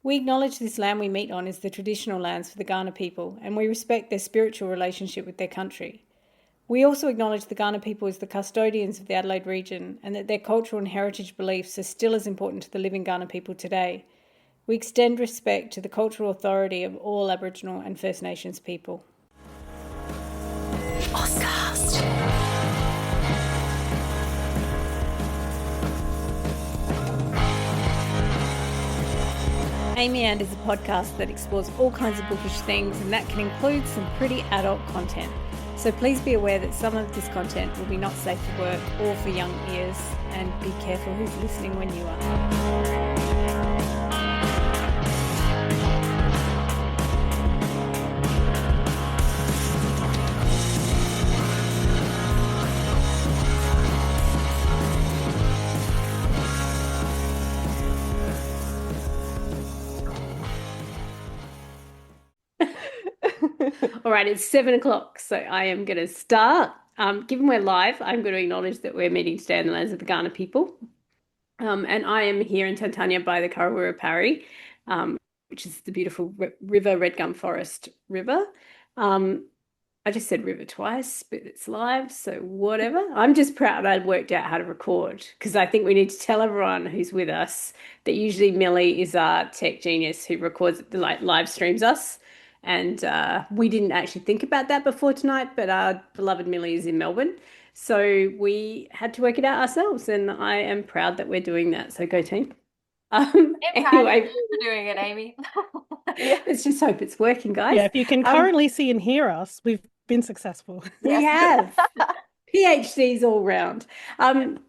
We acknowledge this land we meet on is the traditional lands for the Kaurna people, and we respect their spiritual relationship with their country. We also acknowledge the Kaurna people as the custodians of the Adelaide region and that their cultural and heritage beliefs are still as important to the living Kaurna people today. We extend respect to the cultural authority of all Aboriginal and First Nations people. Podcast. Amy and is a podcast that explores all kinds of bookish things, and that can include some pretty adult content. So please be aware that some of this content will be not safe for work or for young ears, and be careful who's listening when you are. All right, it's 7 o'clock, so I am going to start. Given we're live, I'm going to acknowledge that we're meeting today on the lands of the Kaurna people. And I am here in Tantania by the Kurrawurra Parry, which is the beautiful river, Red Gum Forest River. I just said river twice, but it's live, so whatever. I'm just proud I'd worked out how to record, because I think we need to tell everyone who's with us that usually Millie is our tech genius who records, like, live streams us. And we didn't actually think about that before tonight, but our beloved Millie is in Melbourne. So we had to work it out ourselves, and I am proud that we're doing that. So go team. Anyway, for doing it, Amy. Let's just hope it's working, guys. Yeah, if you can currently see and hear us, we've been successful. We have. PhDs all round.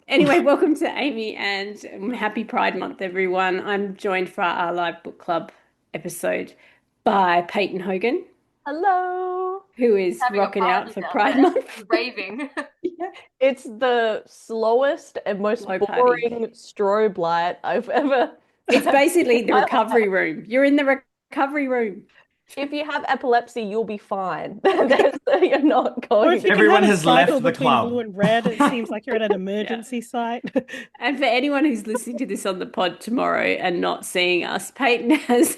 Anyway, welcome to Amy, and happy Pride Month, everyone. I'm joined for our live book club episode by Peyton Hogan. Hello. Who is rocking out for Pride Month. Raving. Yeah. It's the slowest and most boring strobe light I've ever. It's basically the recovery room. You're in the recovery room. If you have epilepsy, you'll be fine. You're not going. Everyone has left the club. Blue and red, it seems like you're at an emergency site. And for anyone who's listening to this on the pod tomorrow and not seeing us, Peyton has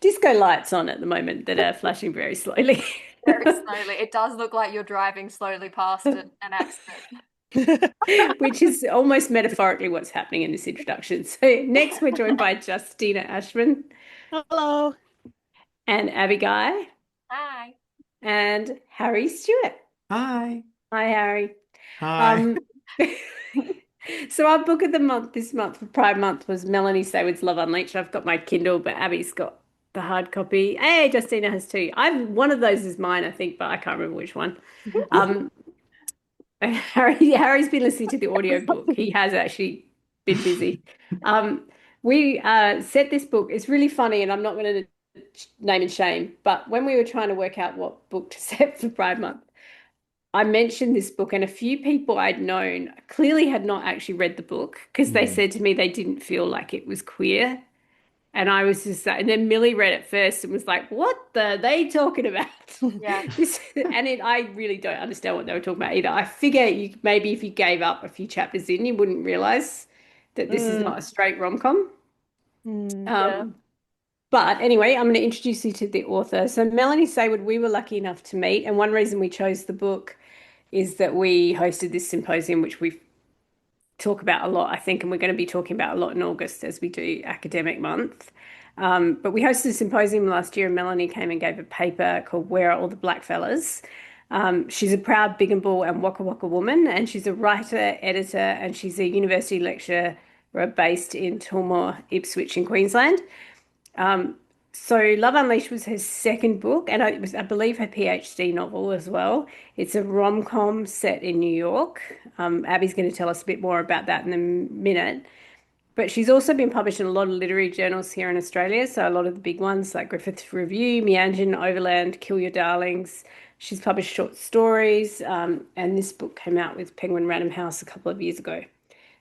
disco lights on at the moment that are flashing very slowly. Very slowly. It does look like you're driving slowly past an accident. Which is almost metaphorically what's happening in this introduction. So next we're joined by Justina Ashman. Hello. And Abby Guy. Hi. And Harry Stewart. Hi. Hi, Harry. Hi. So our book of the month this month for Pride Month was Melanie Saward's Love Unleashed. I've got my Kindle, but Abby's got the hard copy. Hey, Justina has two. One of those is mine, I think, but I can't remember which one. Harry's been listening to the audiobook. He has actually been busy. We set this book. It's really funny, and I'm not going to name and shame, but when we were trying to work out what book to set for Pride Month, I mentioned this book, and a few people I'd known clearly had not actually read the book because they said to me they didn't feel like it was queer. And I was just like, and then Millie read it first and was like, what are they talking about? Yeah. I really don't understand what they were talking about either. I figure maybe if you gave up a few chapters in, you wouldn't realize that this is not a straight rom-com. Yeah. But anyway, I'm going to introduce you to the author. So Melanie Saward, we were lucky enough to meet. And one reason we chose the book is that we hosted this symposium, which we talk about a lot, I think, and we're going to be talking about a lot in August as we do academic month. But we hosted a symposium last year, and Melanie came and gave a paper called Where Are All the Black Fellas? She's a proud Bigambul and Wakka Wakka woman, and she's a writer, editor, and she's a university lecturer based in Tulmur, Ipswich in Queensland. So Love Unleashed was her second book, and it was, I believe, her PhD novel as well. It's a rom-com set in New York. Abby's going to tell us a bit more about that in a minute. But she's also been published in a lot of literary journals here in Australia, so a lot of the big ones like Griffith Review, Meanjin, Overland, Kill Your Darlings. She's published short stories, and this book came out with Penguin Random House a couple of years ago.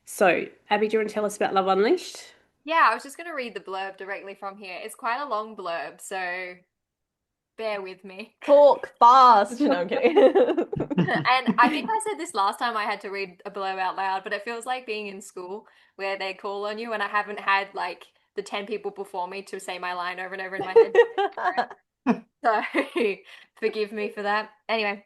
So, Abby, do you want to tell us about Love Unleashed? Yeah, I was just going to read the blurb directly from here. It's quite a long blurb, so bear with me. Talk fast. No, I'm kidding. And I think I said this last time I had to read a blurb out loud, but it feels like being in school where they call on you, and I haven't had like the 10 people before me to say my line over and over in my head. So forgive me for that. Anyway.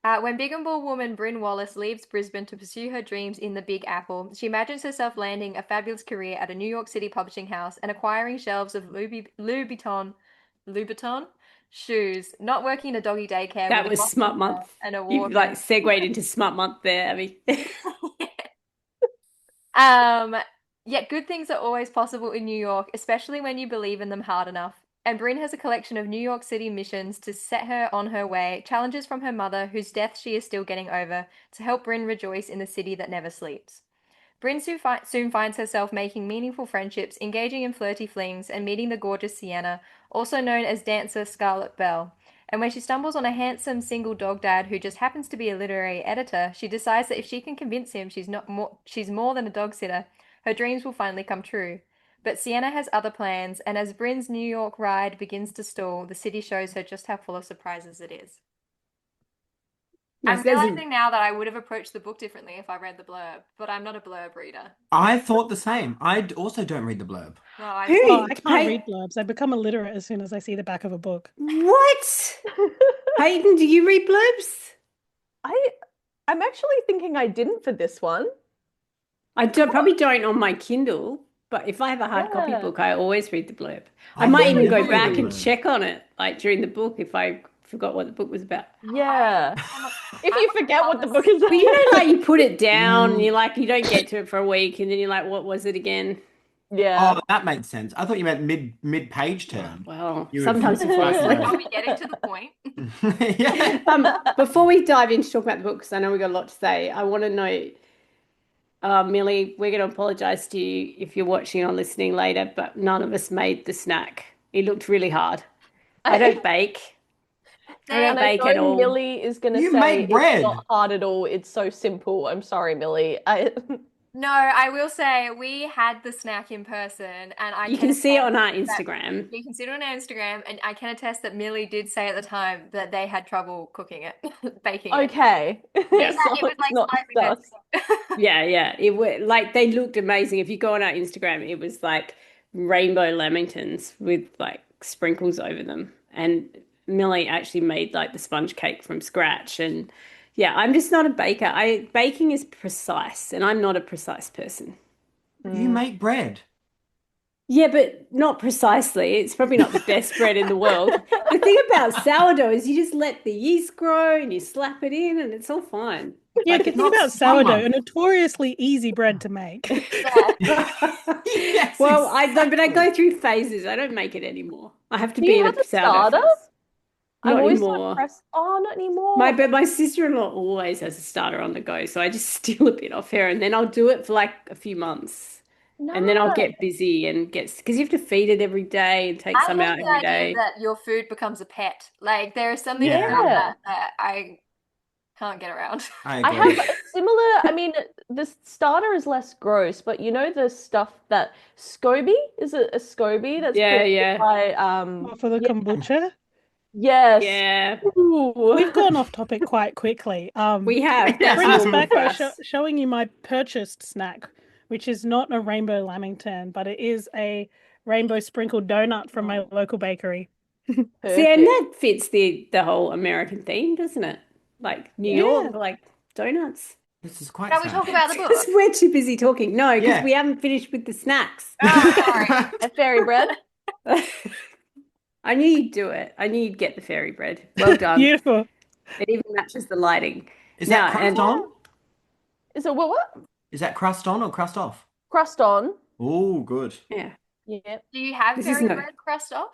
When Bigambul woman Bryn Wallace leaves Brisbane to pursue her dreams in the Big Apple, she imagines herself landing a fabulous career at a New York City publishing house and acquiring shelves of Louboutin shoes, not working in a doggy daycare. That with was a Smut Month. An You award. like segued into Smut Month there, Abby. Yet good things are always possible in New York, especially when you believe in them hard enough. And Bryn has a collection of New York City missions to set her on her way, challenges from her mother, whose death she is still getting over, to help Bryn rejoice in the city that never sleeps. Bryn soon finds herself making meaningful friendships, engaging in flirty flings, and meeting the gorgeous Sienna, also known as dancer Scarlet Bell. And when she stumbles on a handsome single dog dad who just happens to be a literary editor, she decides that if she can convince him she's more than a dog sitter, her dreams will finally come true. But Sienna has other plans, and as Bryn's New York ride begins to stall, the city shows her just how full of surprises it is. Yes, I'm there's a- realizing now that I would have approached the book differently if I read the blurb, but I'm not a blurb reader. I thought the same. I also don't read the blurb. No, I Who- Oh, I can't Hey- read blurbs. I become illiterate as soon as I see the back of a book. What? Hayden, do you read blurbs? I'm actually thinking I didn't for this one. I probably don't on my Kindle, but if I have a hard copy Yeah. book, I always read the blurb. I I might never even go read the back and blurb. check on it, like during the book, if I forgot what the book was about. Yeah. If you forget what the book is But you know, like you put it down and Mm. you're like, you don't get to it for a week, and then you're like, what was it again? Yeah. Oh, that makes sense. I thought you meant mid-page turn. Well, You would sometimes you fall forget. asleep. Are we getting to the point? Yeah. Before we dive in to talk about the book, because I know we've got a lot to say, I want to know, Millie, we're going to apologize to you if you're watching or listening later, but none of us made the snack. It looked really hard. I don't bake. I don't And I bake at know all. Millie is going to You say make bread. it's not hard at all. It's so simple. I'm sorry, Millie. No, I will say we had the snack in person, and I You can see it on our attest that- Instagram. You can see it on our Instagram, and I can attest that Millie did say at the time that they had trouble cooking it, baking it. Okay. Yeah. So It was it's like not slightly sus. Yeah. It was like they looked amazing. If you go on our Instagram, it was like rainbow lamingtons with like sprinkles over them. And Millie actually made like the sponge cake from scratch. And yeah, I'm just not a baker. Baking is precise, and I'm not a precise person. You make bread. Yeah, but not precisely. It's probably not the best bread in the world. The thing about sourdough is you just let the yeast grow and you slap it in and it's all fine. Yeah, Like, the it's thing not about sourdough, a notoriously easy bread to make. Yes, Well, I exactly. go through phases. I don't make it anymore. I have to Do be you in have a a sourdough starter? phase. I'm Not always so anymore. impressed. Oh, not anymore. But my sister-in-law always has a starter on the go, so I just steal a bit off her and then I'll do it for like a few months. And then I'll No. get busy and because you have to feed it every day and take I some hate out the every idea day. that your food becomes a pet. Like there is something Yeah. about that I can't get around. I I agree. have a similar, I mean, the starter is less gross, but you know the stuff that SCOBY? Is it a SCOBY that's Yeah, created yeah. by For the kombucha. yes. Yeah, Ooh. We've gone off topic quite quickly. we have. That's Bring us normal back for by us. showing you my purchased snack, which is not a rainbow lamington, but it is a rainbow sprinkled donut from my local bakery. See, and Perfect. that fits the whole American theme, doesn't it? Like New York, like donuts. This is quite Shall we sad. talk about the book? Because we're too busy talking. No, because Yeah. we haven't finished with the snacks. Oh, sorry. A fairy bread. I knew you'd do it. I knew you'd get the fairy bread. Well done. Beautiful. It even matches the lighting. Is Now, that crust and- on? Is it what? Is that crust on or crust off? Crust on. Oh, good. Yeah. Yeah. Do you have This is fairy no- bread crust off?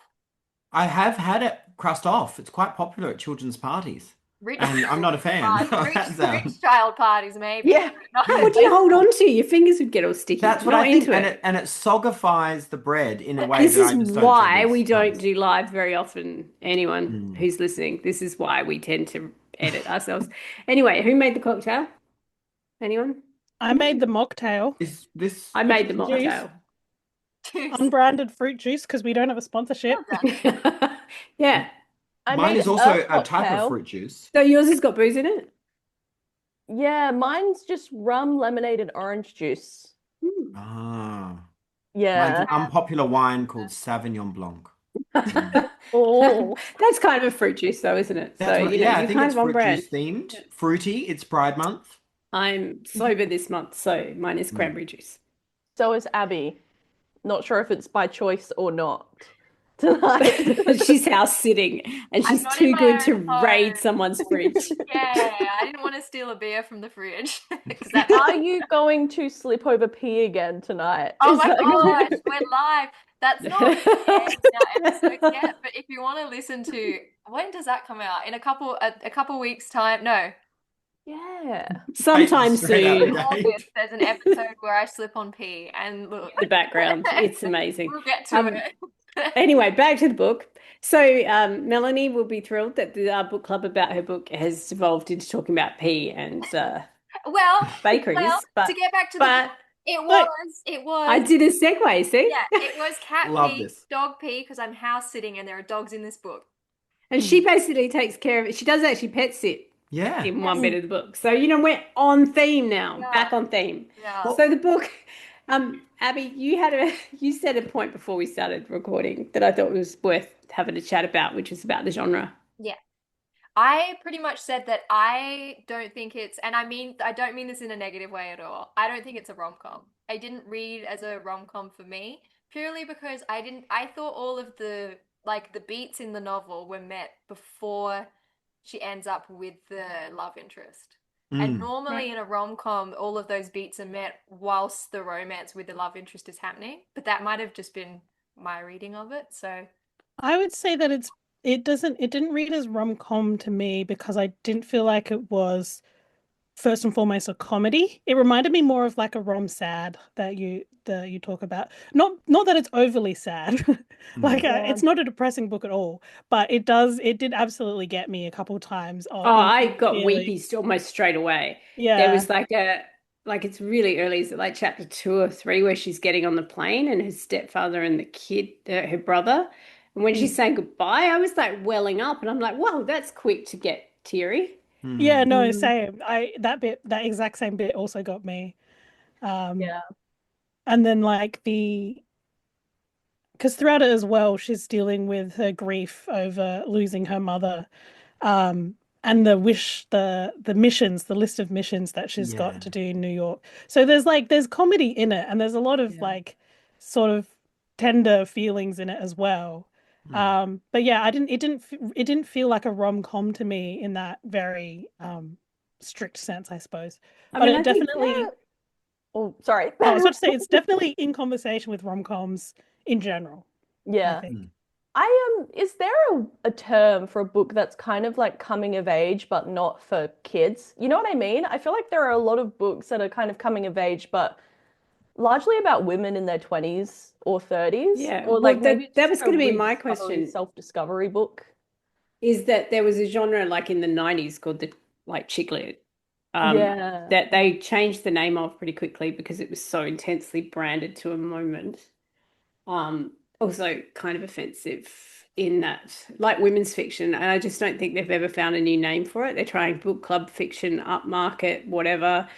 I have had it crust off. It's quite popular at children's parties. Rich, And I'm not a fan of that sound. rich child parties, maybe. Yeah. Not- What do you hold on to? Your fingers would get all sticky. That's what Not I think, into it. and it sogifies the bread in a way This that I is just don't why see we these don't times. do live very often. Anyone Mm. who's listening, this is why we tend to edit ourselves. Anyway, who made the cocktail? Anyone? I made the mocktail, Is this? I made the Juice. mocktail. unbranded fruit juice, because we don't have a sponsorship. Yeah. I Mine made is also a type cocktail. of fruit juice. So yours has got booze in it? Yeah, mine's just rum, lemonade, and orange juice. Ah. Mine's an Yeah. unpopular wine called Sauvignon Blanc. Mm. Oh. That's kind of a fruit juice, though, isn't it? That's So, what, you know, yeah, I you're think kind it's of on fruit juice brand. themed. Yeah. Fruity, it's Pride Month. I'm sober this month, so mine is Mm. cranberry juice. So is Abby. Not sure if it's by choice or not tonight. She's house sitting and I'm she's not in too my good own to raid home. someone's fridge. Yeah, I didn't want to steal a beer from the fridge because that Are you going to slip over pee again tonight? Oh Is my that gosh, gonna- we're live. That's not aired in our episodes yet, but if you want to listen to when does that come out? In a couple weeks time? No. Yeah. Sometime Straight out of soon. the August, gate. there's an episode where I slip on pee and look, The background. It's amazing. we'll get to it. Anyway, back to the book. So, Melanie will be thrilled that our book club about her book has evolved into talking about pee and Well, bakeries. to get back to the but book, it Wait. was I did a segue, see? yeah, it was cat Love pee, this. dog pee, because I'm house sitting and there are dogs in this book. And she basically takes care of it. She does actually pet sit Yeah. in one bit of the book. So, you know, we're on theme now, Yeah. back on theme. Yeah. So the book, Abby, you said a point before we started recording that I thought was worth having a chat about, which is about the genre. Yeah. I pretty much said that I don't think it's, and I don't mean this in a negative way at all. I don't think it's a rom-com. I didn't read as a rom-com for me, purely because I thought all of the beats in the novel were met before she ends up with the love interest. And Mm. normally in a rom-com, all of those beats are met whilst the romance with the love interest is happening. But that might have just been my reading of it. So I would say that it didn't read as rom-com to me because I didn't feel like it was first and foremost a comedy. It reminded me more of like a rom-sad that you talk about. Not that it's overly sad. Like Yeah. it's not a depressing book at all, but it did absolutely get me a couple times Oh, in I got feeling. weepy almost straight away. There Yeah. was it's really early, is it like chapter 2 or 3 where she's getting on the plane and her stepfather and the kid, her brother. And when she's saying goodbye, I was like welling up and I'm like, whoa, that's quick to get teary. Yeah, no, Mm. same. That exact same bit also got me. Yeah. And then like because throughout it as well, she's dealing with her grief over losing her mother, and the missions, the list of missions that she's Yeah. got to do in New York. So there's comedy in it, and there's a lot of Yeah. like sort of tender feelings in it as well. But yeah, it didn't feel like a rom-com to me in that very strict sense, I suppose. I But mean, it I think definitely. Oh, sorry. I was about to say it's definitely in conversation with rom-coms in general, I Yeah. think. Is there a term for a book that's kind of like coming of age but not for kids? You know what I mean? I feel like there are a lot of books that are kind of coming of age but largely about women in their 20s or 30s. Yeah, Or well, like maybe it's that just was a going to be my rediscovery, question. self-discovery book. Is that there was a genre like in the 90s called the like chick lit, Yeah. that they changed the name of pretty quickly because it was so intensely branded to a moment. Also kind of offensive in that, like women's fiction, and I just don't think they've ever found a new name for it. They're trying book club fiction, upmarket, whatever,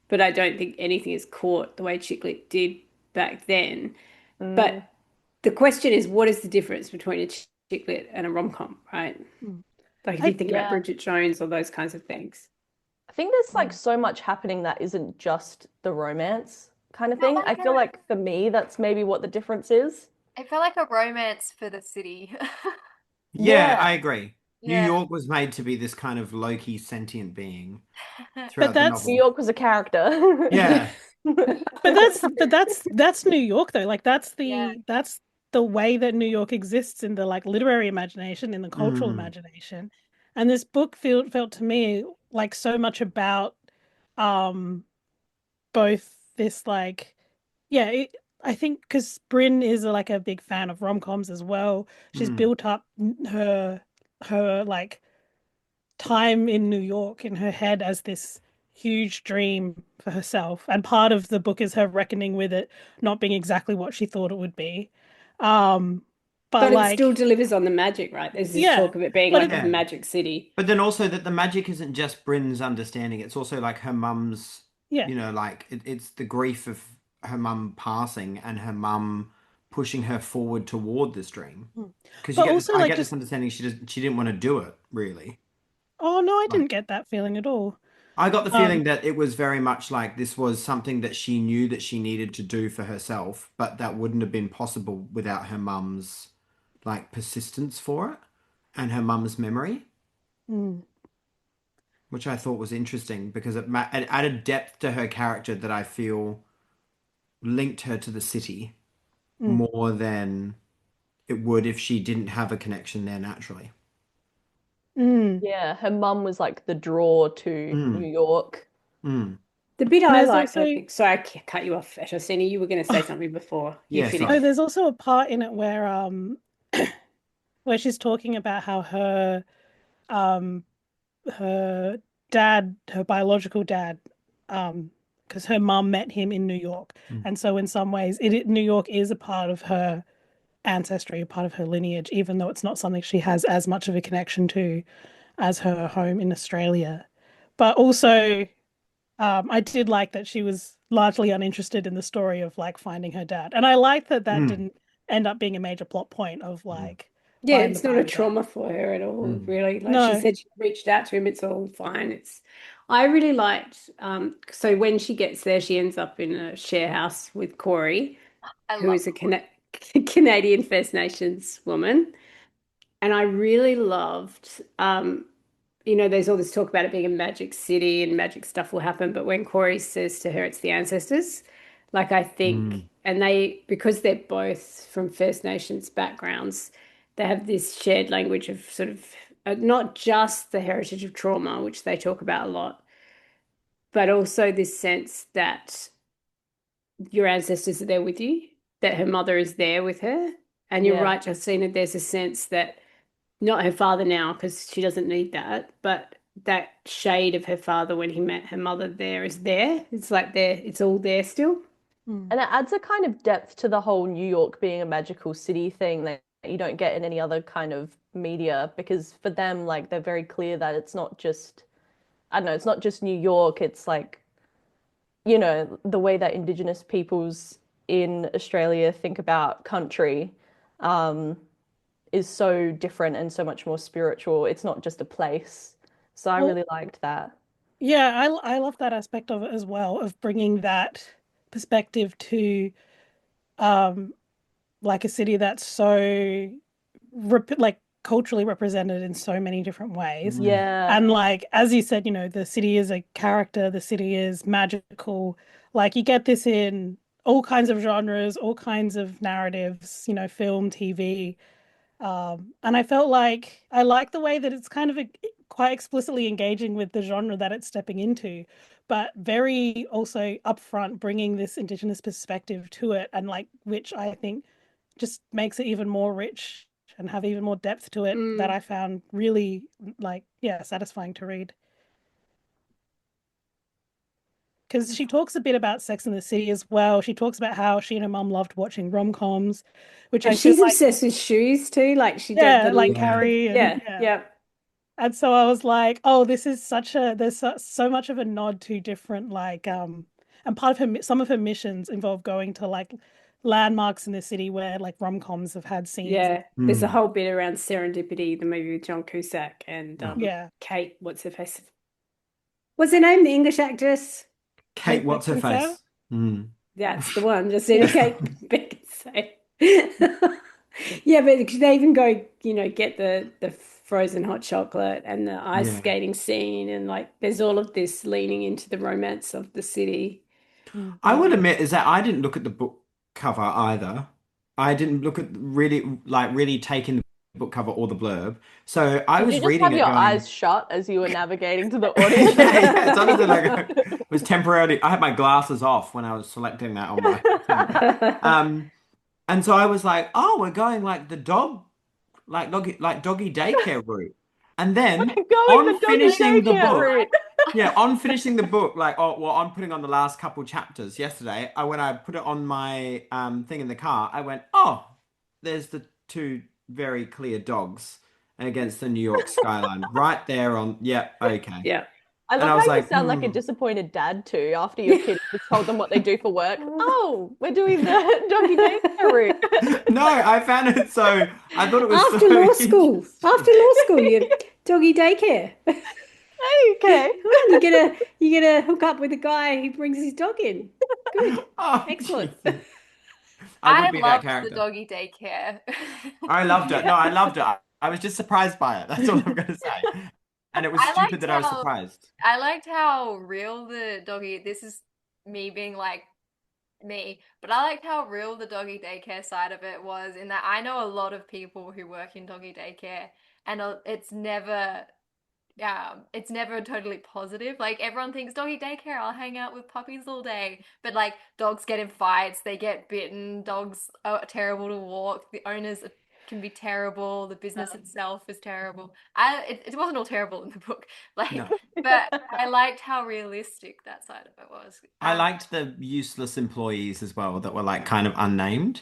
but I don't think anything is caught the way chick lit did back then. Mm. But the question is, what is the difference between a chick lit and a rom-com, right? Like if you think about Yeah. Bridget Jones or those kinds of things. I think there's like so much happening that isn't just the romance kind of Not thing. like I feel a- like for me, that's maybe what the difference is. it felt like a romance for the city. Yeah, Yeah. I agree. New Yeah. York was made to be this kind of low-key sentient being But throughout the that's New novel. York was a character. Yeah. That's New York though. Like that's Yeah. the way that New York exists in the like literary imagination, in the cultural imagination. And this book felt to me like so much about both this like I think because Bryn is like a big fan of rom-coms as well. She's built up her like time in New York in her head as this huge dream for herself, and part of the book is her reckoning with it not being exactly what she thought it would be. But But it like still delivers on the magic, right? There's this Yeah, talk of it being but like it- a magic city. But then also that the magic isn't just Bryn's understanding, it's also like her mum's, Yeah. you know, like it's the grief of her mum passing and her mum pushing her forward toward this dream. Because But also, I like, get just this understanding she didn't want to do it, really. oh no, I Like, didn't get that feeling at all. I got the Um, feeling that it was very much like this was something that she knew that she needed to do for herself, but that wouldn't have been possible without her mum's like persistence for it and her mum's memory, mm, which I thought was interesting because it added depth to her character that I feel linked her to the city mm, more than it would if she didn't have a connection there naturally. mm. Yeah, her mum was like the draw to New Mm, York. mm. The bit And I there's liked, I also think, sorry, I cut you off, Ashosini. You were going to say something before you Yeah, finished. oh, sorry. there's also a part in it where she's talking about how um her dad, her biological dad, because her mum met him in New York, Mm, and so in some ways, New York is a part of her ancestry, a part of her lineage, even though it's not something she has as much of a connection to as her home in Australia. But also, I did like that she was largely uninterested in the story of like finding her dad, and I liked that mm, didn't end up being a major plot point of mm, like Yeah, find the it's not a party dad. trauma for her at all, mm, really. Like she No. said, she reached out to him, it's all fine. I really liked, so when she gets there, she ends up in a share house with Corey, I who love is a Canadian First Nations woman. And I really loved, there's all this talk about it being a magic city and magic stuff will happen. But when Corey says to her, it's the ancestors, like I think, mm, and because they're both from First Nations backgrounds, they have this shared language of sort of not just the heritage of trauma, which they talk about a lot, but also this sense that your ancestors are there with you, that her mother is there with her. And you're Yeah. right, Justina, there's a sense that not her father now, because she doesn't need that, but that shade of her father when he met her mother there is there. It's like there, it's all there still. Mm. And it adds a kind of depth to the whole New York being a magical city thing that you don't get in any other kind of media, because for them, like, they're very clear that it's not just, I don't know, it's not just New York, it's like, the way that Indigenous peoples in Australia think about country um, is so different and so much more spiritual. It's not just a place. So I Well, really liked that. yeah, I love that aspect of it as well, of bringing that perspective to um like a city that's so like culturally represented in so many different ways. mm, Yeah. And like as you said, the city is a character, the city is magical. Like you get this in all kinds of genres, all kinds of narratives, film, TV. And I felt like I like the way that it's kind of quite explicitly engaging with the genre that it's stepping into, but very also upfront bringing this Indigenous perspective to it, and like which I think just makes it even more rich and have even more depth to it that Mm. I found really like yeah satisfying to read. Because she talks a bit about Sex in the City as well. She talks about how she and her mum loved watching rom-coms, which And I feel she's like obsessed with shoes too. Like she did yeah, the like look yeah. of, Carrie and yeah, yeah. yeah. And so I was like, oh, this is there's so much of a nod to different like and part of some of her missions involve going to like landmarks in the city where like rom-coms have had scenes and Yeah. There's a Mm, whole bit around Serendipity, the movie with John Cusack and yeah. yeah, Kate, what's her face? What's her name? The English actress? Kate, Kate what's her Beckinsale. face? Mm. That's the one. Just Yeah. need Kate Beckinsale. Yeah, but they even go, get the frozen hot chocolate and the ice Yeah. skating scene, and like there's all of this leaning into the romance of the city. Mm. I will admit is that I didn't look at the book cover either. I didn't look at really take in the book cover or the blurb. So I Did you was just reading have it your going, eyes shut as you were navigating to the yeah, audience? yeah, it's honestly like it was temporarily. I had my glasses off when I was selecting that on my thing. Um, and so I was like, oh, we're going like the doggy daycare route. And then Going on the doggy finishing the daycare book, route. yeah, on finishing the book, like, oh, well, I'm putting on the last couple chapters yesterday. When I put it on my thing in the car, I went, oh, there's the two very clear dogs against the New York skyline right there on, yeah, okay. Yeah. I And love I how was you like, sound like a disappointed dad too after your kid Just told them what they do for work. Oh, we're doing the doggy daycare route. No, I found it so. I thought it was After so law school, after law school, you doggy daycare. Okay. You get to hook up with a guy who brings his dog in. Good, Oh, excellent. Jesus. I I would be that loved the character. doggy daycare. I loved it. No, I loved it. I was just surprised by it. That's all I'm going to say. And it was I stupid liked that I was how surprised. I liked how real the doggy. This is me being like me, but I liked how real the doggy daycare side of it was. In that I know a lot of people who work in doggy daycare, and it's never totally positive. Like everyone thinks doggy daycare, I'll hang out with puppies all day. But like dogs get in fights, they get bitten, dogs are terrible to walk, the owners can be terrible, the business itself is terrible. It wasn't all terrible in the book. Like, No. but I liked how realistic that side of it was. I liked the useless employees as well that were like kind of unnamed,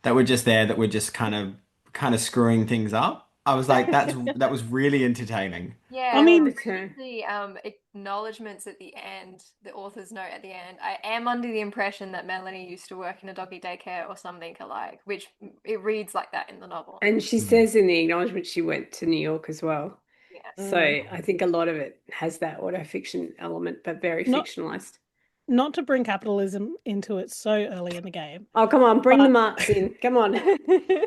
that were just there, that were just kind of screwing things up. I was like, that was really entertaining. Yeah, I mean, Okay. the acknowledgements at the end, the author's note at the end. I am under the impression that Melanie used to work in a doggy daycare or something alike, which it reads like that in the novel. And she says in the acknowledgement she went to New York as well. Yeah. So I think a lot of it has that autofiction element, but very Not fictionalized. not to bring capitalism into it so early in the game, Oh, come on, bring but the Marx in. Come on.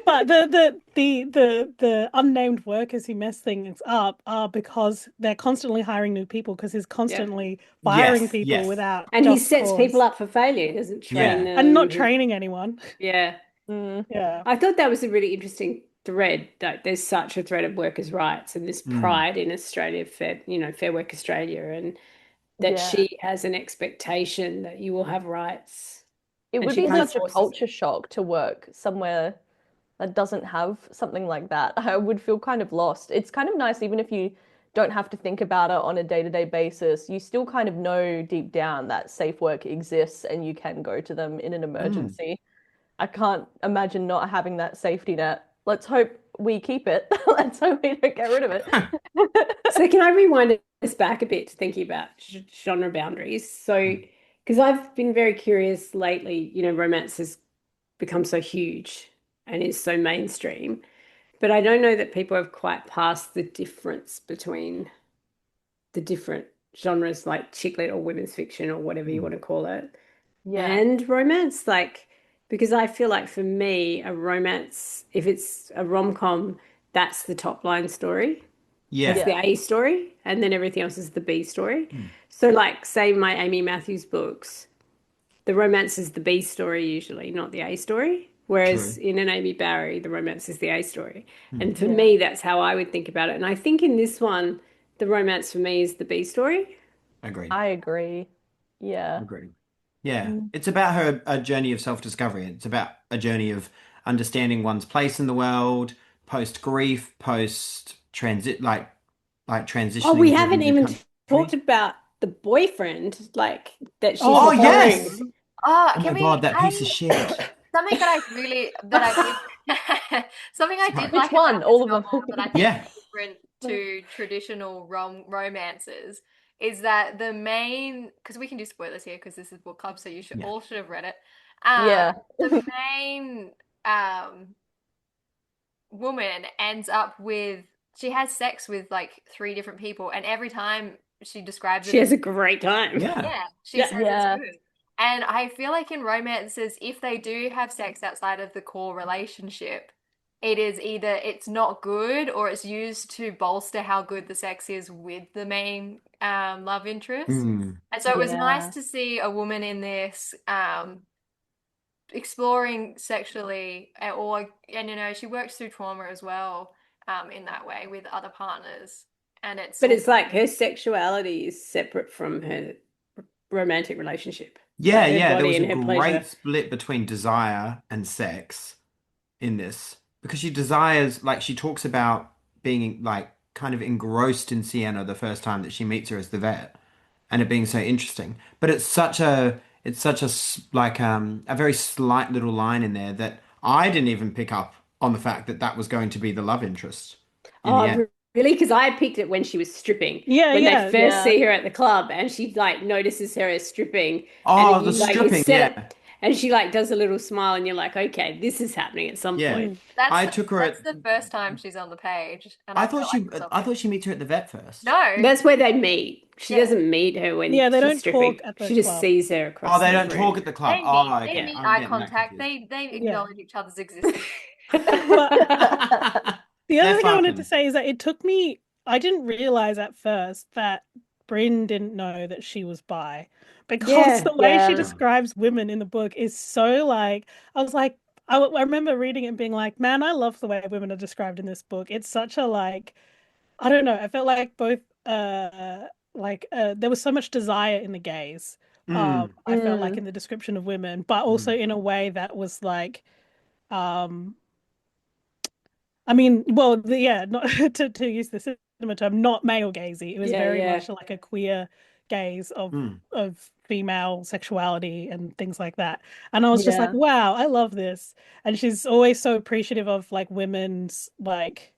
but the unnamed workers who mess things up are because they're constantly hiring new people because he's constantly firing Yes, people yes. without And he just sets people cause. up for failure. He doesn't Yeah. train And not them. training anyone. Yeah. Yeah. I thought that was a really interesting thread. That there's such a thread of workers' rights and this pride in Australia, Fair Work Australia, and that Yeah. she has an expectation that you will have rights. It And would she be kind of such a forces culture shock to work somewhere that doesn't have something like that. I would feel kind of lost. It's kind of nice, even if you don't have to think about it on a day-to-day basis, you still kind of know deep down that safe work exists and you can go to them in an emergency. I can't imagine not having that safety net. Let's hope we keep it. Let's hope we don't get rid of it. So can I rewind us back a bit to thinking about genre boundaries? So, because I've been very curious lately, romance has become so huge and is so mainstream, but I don't know that people have quite passed the difference between the different genres like chick lit or women's fiction or whatever you want to call it, Yeah. and romance. Because I feel like for me, a romance, if it's a rom-com, that's the top line story. That's Yeah. the A story, and then everything else is the B story. So, like, say my Amy Matthews books, the romance is the B story usually, not the A story. Whereas True. in an Amy Barry, the romance is the A story. And for me, that's how I would think about it. And I think in this one, the romance for me is the B story. Agreed. I agree. Yeah. Agreed. Yeah. It's about her a journey of self-discovery. It's about a journey of understanding one's place in the world, post grief, post transit, like Oh, transitioning we to a haven't new even country. talked about the boyfriend, like that she's Oh, following. yes. Oh, Oh my can we? God, that piece of shit. Something that I did something I did Which like one? about All this of them. novel that I think Yeah. is different to traditional romances is that the main, because we can do spoilers here because this is book club, so you Yeah. all should have read it. Yeah. The main woman ends up with, she has sex with like 3 different people, and every time she describes it She has as, a great time. yeah, she Yeah. says Yeah. it's good. And I feel like in romances, if they do have sex outside of the core relationship, it is either it's not good or it's used to bolster how good the sex is with the main love interest. Mm. And so it was nice Yeah. to see a woman in this exploring sexually, and she works through trauma as well in that way with other partners. And it's But it's like her sexuality is separate from her romantic relationship. Yeah, Like her yeah, there body was a and her great pleasure. split between desire and sex in this because she desires, like, she talks about being like kind of engrossed in Sienna the first time that she meets her as the vet, and it being so interesting. But like a very slight little line in there that I didn't even pick up on the fact that that was going to be the love interest in Oh, the I've end. Really? Because I picked it when she was stripping. Yeah, When they yeah. first see her at the club and she like notices her as stripping and Oh, you the like stripping, it's set yeah. up and she like does a little smile and you're like, okay, this is happening at some Yeah. point. I took her That's at the first time she's on the page, and I I thought felt like she it was I obvious. thought she meets her at the vet first. No, That's where they meet. She Yeah. doesn't meet her when Yeah, they she's don't stripping. talk at the She just club. sees her across Oh, they the don't talk room. at the club. they Oh, meet. They okay. meet I'm eye getting that contact. confused. They acknowledge each other's existence. But the other They're thing I wanted to fucking. say is that it took me, I didn't realize at first that Bryn didn't know that she was bi because Yeah. the way she Yeah. describes women in the book is so like, I was like, I remember reading it and being like, man, I love the way women are described in this book. It's such a like, I don't know, I felt like both, there was so much desire in the gaze. Mm, I felt like Mm. in the description of women, but also mm, in a way that was like, um, I mean, well, yeah, not to use the cinema term, not male gazy. It was Yeah, very yeah. much like a queer gaze mm. of female sexuality and things like that. And I was just like, Yeah. wow, I love this. And she's always so appreciative of like women's like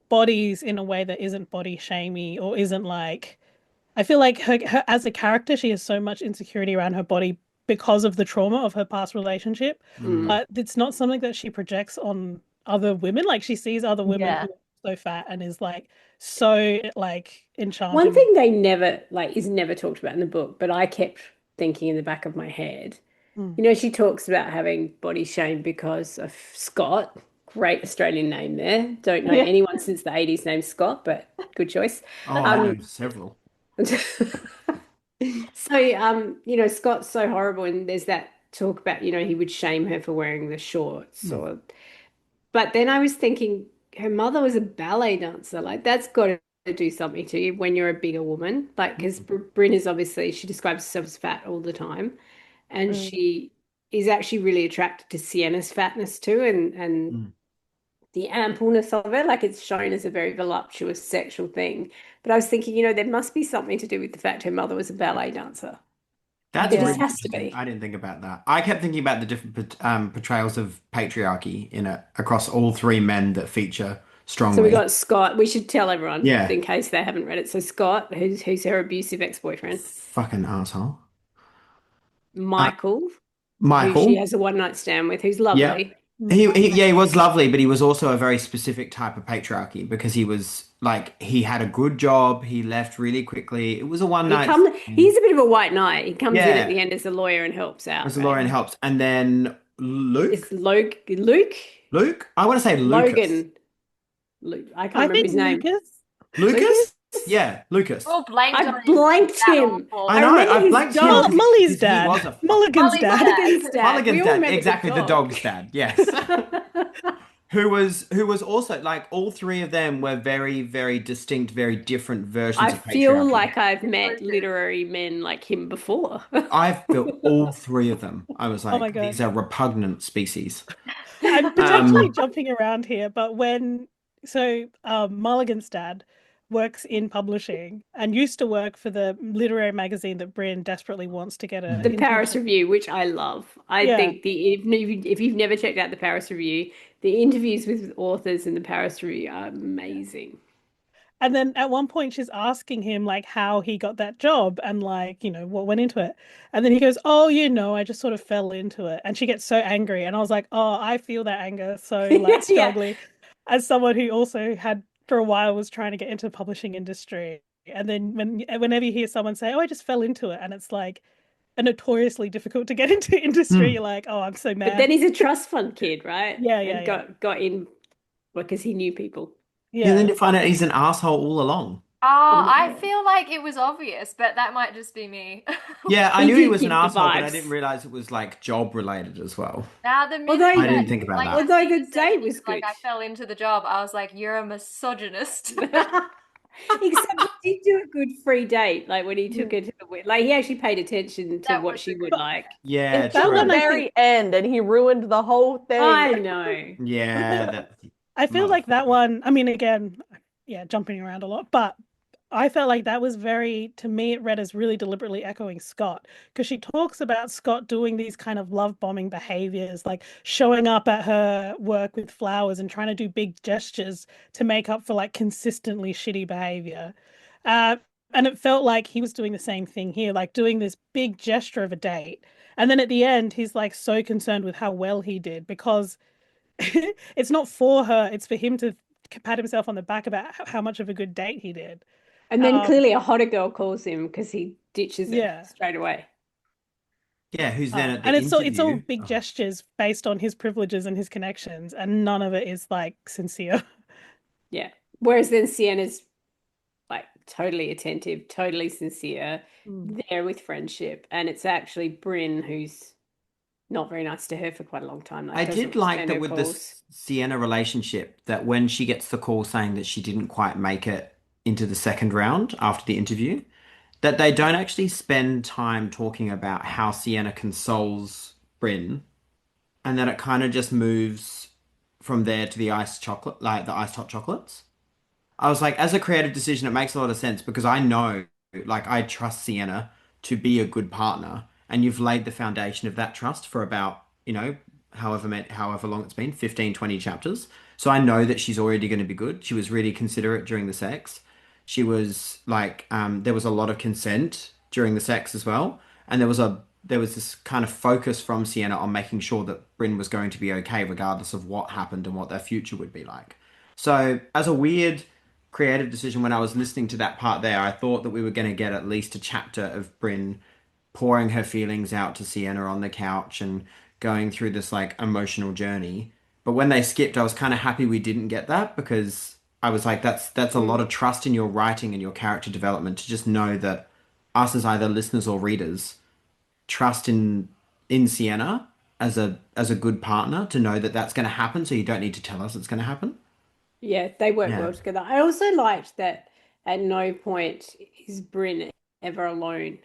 bodies in a way that isn't body shamey or isn't like I feel like her as a character, she has so much insecurity around her body because of the trauma of her past relationship, Mm. but it's not something that she projects on other women. Like she sees other women Yeah. who are so fat and is like so like One enchanted with. thing they never like is never talked about in the book, but I kept thinking in the back of my head. Mm. You know, she talks about having body shame because of Scott. Great Australian name there. Don't know Yeah. anyone since the 80s named Scott, but good choice. Oh, I know several. So, you know, Scott's so horrible, and there's that talk about, you know, he would shame her for wearing the shorts Mm. or but then I was thinking her mother was a ballet dancer. Like that's got to do something to you when you're a bigger woman. Like because Bryn is obviously she describes herself as fat all the time, and Mm. she is actually really attracted to Sienna's fatness too, and Mm. the ampleness of it. Like it's shown as a very voluptuous sexual thing. But I was thinking, you know, there must be something to do with the fact her mother was a ballet dancer. That's There just really Yeah. has to interesting. be. I didn't think about that. I kept thinking about the different portrayals of patriarchy in it across all three men that feature So we strongly. got Scott. We should tell everyone Yeah, in case they haven't read it. So Scott, who's her abusive ex-boyfriend. fucking asshole. Uh, Michael, who she Michael. has a one night stand with, who's Yeah. lovely. Yeah, he was lovely, but he was also a very specific type of patriarchy because he was like he had a good job, he left really quickly. It was a one night thing. He's a bit of a white knight. He comes in at Yeah, the end as a lawyer and helps out, as Lauren right? helps. And then It's Luke, Luke, I want to say Lucas. Logan, Luke. I can't I remember think his name. Lucas? Yeah, Lucas. All blanked on I him. blanked That him. awful. I know, remember I his blanked him dog. because Molly's he dad. was a Mulligan's Molly's dad. dad. Mulligan's dad. Mulligan's We all dad, remember exactly the dog. dog's dad, yes. Who was also like all three of them were very, very distinct, very different versions I of feel patriarchy. like I've met Exclusive. literary men like him before. I've built all three of them. I was Oh my like, God. these are repugnant species. I'm potentially Um, jumping around here, but Mulligan's dad works in publishing and used to work for the literary magazine that Bryn desperately wants to get The a Paris internship. Review, which I love. I Yeah. think if you've never checked out the Paris Review, the interviews with authors in the Paris Review are amazing. And then at one point she's asking him like how he got that job and like, you know, what went into it. And then he goes, "Oh, you know, I just sort of fell into it." And she gets so angry. And I was like, "Oh, I feel that anger so like Yeah. strongly as someone who also had for a while was trying to get into the publishing industry." And then whenever you hear someone say, "Oh, I just fell into it," and it's like a notoriously difficult to get into industry, you're like, "Oh, I'm so But then mad." he's a trust fund kid, right? Yeah, And yeah. got in because he knew people. and then Yeah. you find out he's an asshole all along. Oh, my I God. feel like it was obvious, but that might just be me. Yeah, I He knew he did was an give the asshole, but I vibes. didn't realize it was like job related as well. Now the minute Although I that, didn't think about like, that. Although you the just said date was like good. I fell into the job, I was like, you're a misogynist. Except he did do a good free date, like when he took her to the wedding. Like he actually paid attention to That what was she a would good- like. Yeah, Until That the one I very think end, and he ruined the whole thing. I know. Yeah, that I feel like that motherfucker. one, I mean, again, yeah, jumping around a lot, but I felt like that was very, to me, it read as really deliberately echoing Scott, because she talks about Scott doing these kind of love bombing behaviors, like showing up at her work with flowers and trying to do big gestures to make up for like consistently shitty behavior. Uh, and it felt like he was doing the same thing here, like doing this big gesture of a date. And then at the end, he's like so concerned with how well he did because it's not for her, it's for him to pat himself on the back about how much of a good date he did. And then clearly a hotter girl calls him because he ditches her Yeah. straight away. Yeah, who's then at the And it's all interview? big gestures based on his privileges and his connections, and none of it is like sincere. Yeah. Whereas then Sienna's like totally attentive, totally sincere, there with friendship. And it's actually Bryn who's not very nice to her for quite a long time. Like, I doesn't did like return that her with calls. this Sienna relationship, that when she gets the call saying that she didn't quite make it into the second round after the interview, that they don't actually spend time talking about how Sienna consoles Bryn, and then it kind of just moves from there to the iced chocolate, like the iced hot chocolates. I was like, as a creative decision, it makes a lot of sense because I know, like, I trust Sienna to be a good partner, and you've laid the foundation of that trust for about, however long it's been, 15, 20 chapters. So I know that she's already going to be good. She was really considerate during the sex. She was like, there was a lot of consent during the sex as well, and there was this kind of focus from Sienna on making sure that Bryn was going to be okay, regardless of what happened and what their future would be like. So, as a weird creative decision, when I was listening to that part there, I thought that we were going to get at least a chapter of Bryn pouring her feelings out to Sienna on the couch and going through this like emotional journey. But when they skipped, I was kind of happy we didn't get that because I was like, that's a lot of trust in your writing and your character development to just know that us as either listeners or readers trust in Sienna as a good partner to know that that's going to happen. So you don't need to tell us it's going to happen. Yeah, they work Yeah. well together. I also liked that at no point is Bryn ever alone.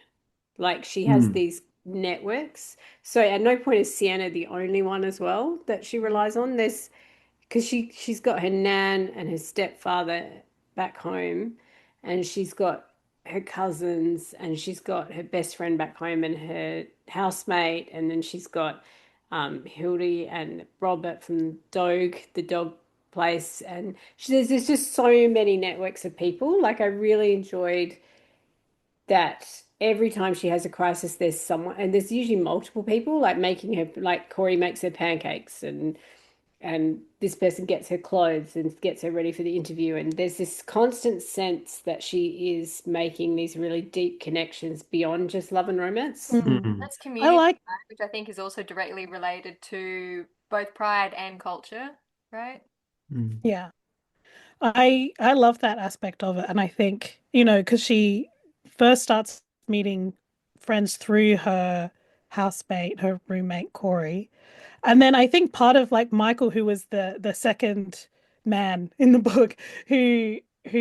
Like she has Mm. these networks. So at no point is Sienna the only one as well that she relies on. There's because she's got her nan and her stepfather back home, and she's got her cousins, and she's got her best friend back home and her housemate, and then she's got Hildy and Robert from Dogue, the dog place, and there's just so many networks of people. Like I really enjoyed that every time she has a crisis, there's someone, and there's usually multiple people, like making her, like Corey makes her pancakes, and this person gets her clothes and gets her ready for the interview. And there's this constant sense that she is making these really deep connections beyond just love and romance. Mm. That's I community, like, which I think is also directly related to both pride and culture, right? Mm. yeah, I love that aspect of it, and I think, because she first starts meeting friends through her housemate, her roommate Corey, and then I think part of like Michael, who was the second man in the book, who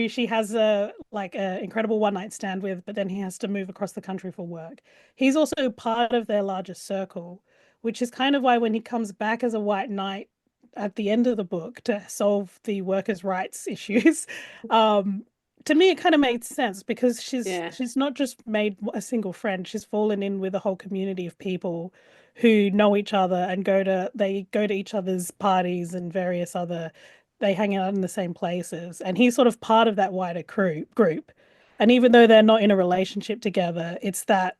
she has a incredible one night stand with, but then he has to move across the country for work. He's also part of their larger circle, which is kind of why when he comes back as a white knight at the end of the book to solve the workers' rights issues, to me it kind of made sense because Yeah. she's not just made a single friend, she's fallen in with a whole community of people who know each other and they go to each other's parties and various other, they hang out in the same places, and he's sort of part of that wider group. And even though they're not in a relationship together, it's that,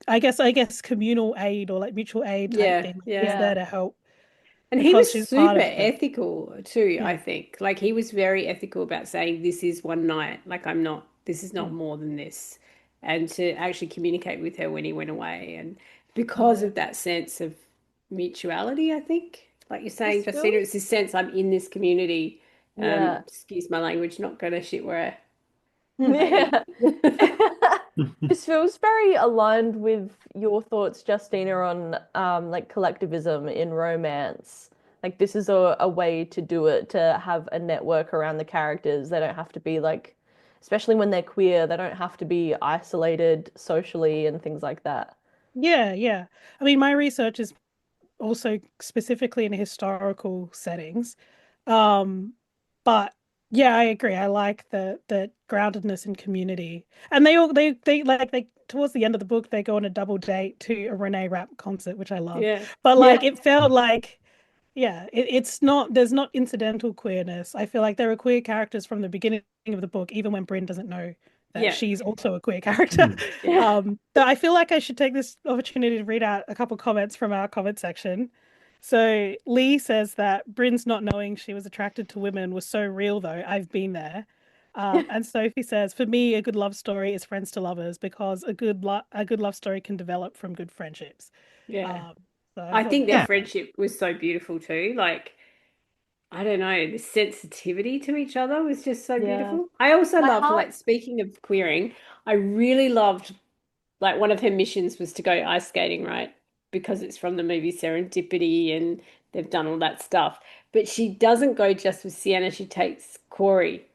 I guess communal aid or like mutual aid type Yeah. thing. He's Yeah. there to help And he because was she's part super of the, ethical too, I yeah. think. Like he was very ethical about saying this is one night. Like this is not Mm. more than this. And to actually communicate with her when he went away. And because of that sense of mutuality, I think, like you're saying, This Justina, feels, it's this sense I'm in this community. yeah. Excuse my language, not gonna shit where I Yeah. eat. This feels very aligned with your thoughts, Justina, on like collectivism in romance. Like this is a way to do it, to have a network around the characters. They don't have to be like, especially when they're queer, they don't have to be isolated socially and things like that. Yeah. I mean, my research is also specifically in historical settings. Um, but Yeah, I agree. I like the groundedness in community. And they towards the end of the book they go on a double date to a Renee Rapp concert, which I loved. Yeah. But Yeah. like it felt like yeah, it's not there's not incidental queerness. I feel like there are queer characters from the beginning of the book, even when Bryn doesn't know that Yeah. she's also a queer character. Yeah. So I feel like I should take this opportunity to read out a couple comments from our comment section. So Lee says that Bryn's not knowing she was attracted to women was so real, though. I've been there. And Sophie says, for me, a good love story is friends to lovers because a good love story can develop from good friendships. Yeah. So I thought think that their Yeah. friendship was so beautiful too. Like, I don't know, the sensitivity to each other was just so Yeah. beautiful. I also My loved, heart. like, speaking of queering, I really loved, like, one of her missions was to go ice skating, right? Because it's from the movie Serendipity and they've done all that stuff. But she doesn't go just with Sienna, she takes Corey.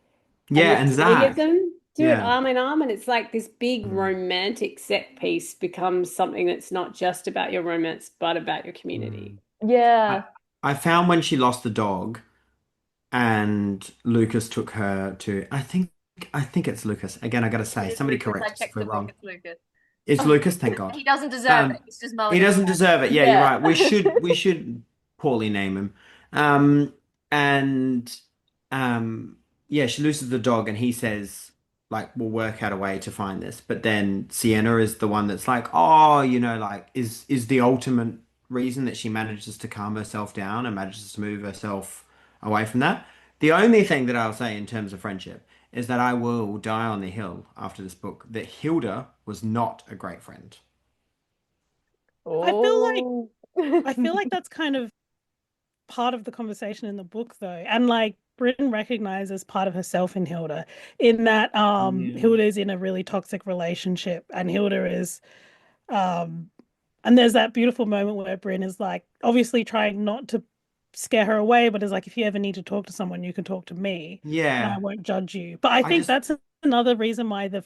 And Yeah, the and three of Zach. them do it Yeah. arm in arm, and it's like this big Mm. romantic set piece becomes something that's not just about your romance, but about your Mm. community. Yeah. I found when she lost the dog and Lucas took her to, I think it's Lucas. Again, I gotta say, It is somebody Lucas. I correct us if checked we're the book. wrong. It's Lucas. It's Lucas, thank God. He doesn't deserve it. It's just He Melanie doesn't Saward. deserve it. Yeah, you're Yeah. right. We should poorly name him. And yeah, she loses the dog and he says, like, we'll work out a way to find this. But then Sienna is the one that's like, oh, like is the ultimate reason that she manages to calm herself down and manages to move herself away from that. The only thing that I'll say in terms of friendship is that I will die on the hill after this book that Hilda was not a great friend. I feel like Oh. I feel like that's kind of part of the conversation in the book though. And like Britain recognizes part of herself in Hilda, in that Yeah. Hilda is in a really toxic relationship and Hilda is um and there's that beautiful moment where Bryn is like obviously trying not to scare her away, but is like, if you ever need to talk to someone, you can talk to me and I Yeah. won't judge you. But I I think just that's another reason why the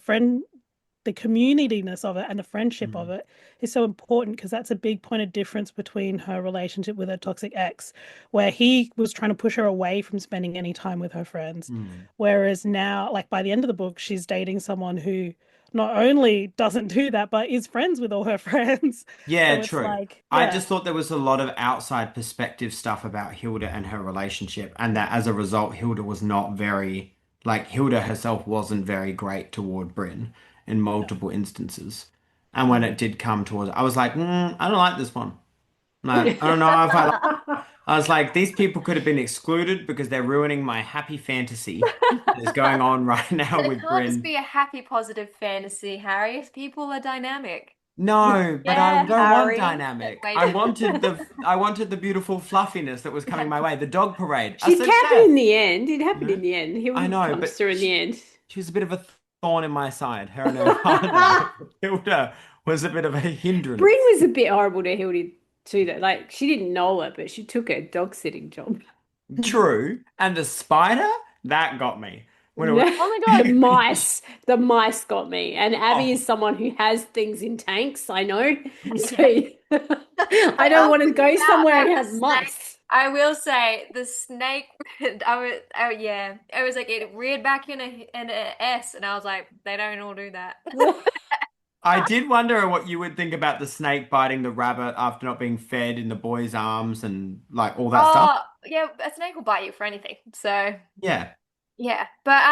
communityness of it and the friendship of Mm, it is so important because that's a big point of difference between her relationship with her toxic ex, where he was trying to push her away from spending any time with her friends. mm. Whereas now, like by the end of the book, she's dating someone who not only doesn't do that, but is friends with all her friends. Yeah, So it's true. like, I yeah, just thought there was a lot of outside perspective stuff about Hilda and her relationship, and that as a result, Hilda was not very, like, Hilda herself wasn't very great toward Bryn in yeah. multiple instances. And when it did come towards, I was like, I don't like this one. Like, I don't know if I was like, these people could have been excluded because they're ruining my happy fantasy that is going on right now But it with can't just Bryn. be a happy, positive fantasy, Harry. People are dynamic. No, but I Yeah, don't want Harry. dynamic. Wait. I wanted the beautiful fluffiness that was coming my way. The dog parade. I It said happened Beth, in the end. It you happened in know? the end. I Hilda know, comes but through in the she, end. she was a bit of a thorn in my side. Her and her partner, Hilda, was a bit of a Bryn hindrance. was a bit horrible to Hildy too, though. Like she didn't know it, but she took a dog sitting job. True. And the spider, that got me. When it was, No, Oh my the God. mice, the mice got me. And Abby oh, is someone who has things in tanks, I know. So I I don't want also to go found somewhere out and the have snake. mice. I will say the snake. Oh yeah. It was like it reared back in a S, and I was like, they don't all do that. I did wonder what you would think about the snake biting the rabbit after not being fed in the boy's arms and like all that stuff. Oh yeah, a snake will bite you for anything. So Yeah. yeah, but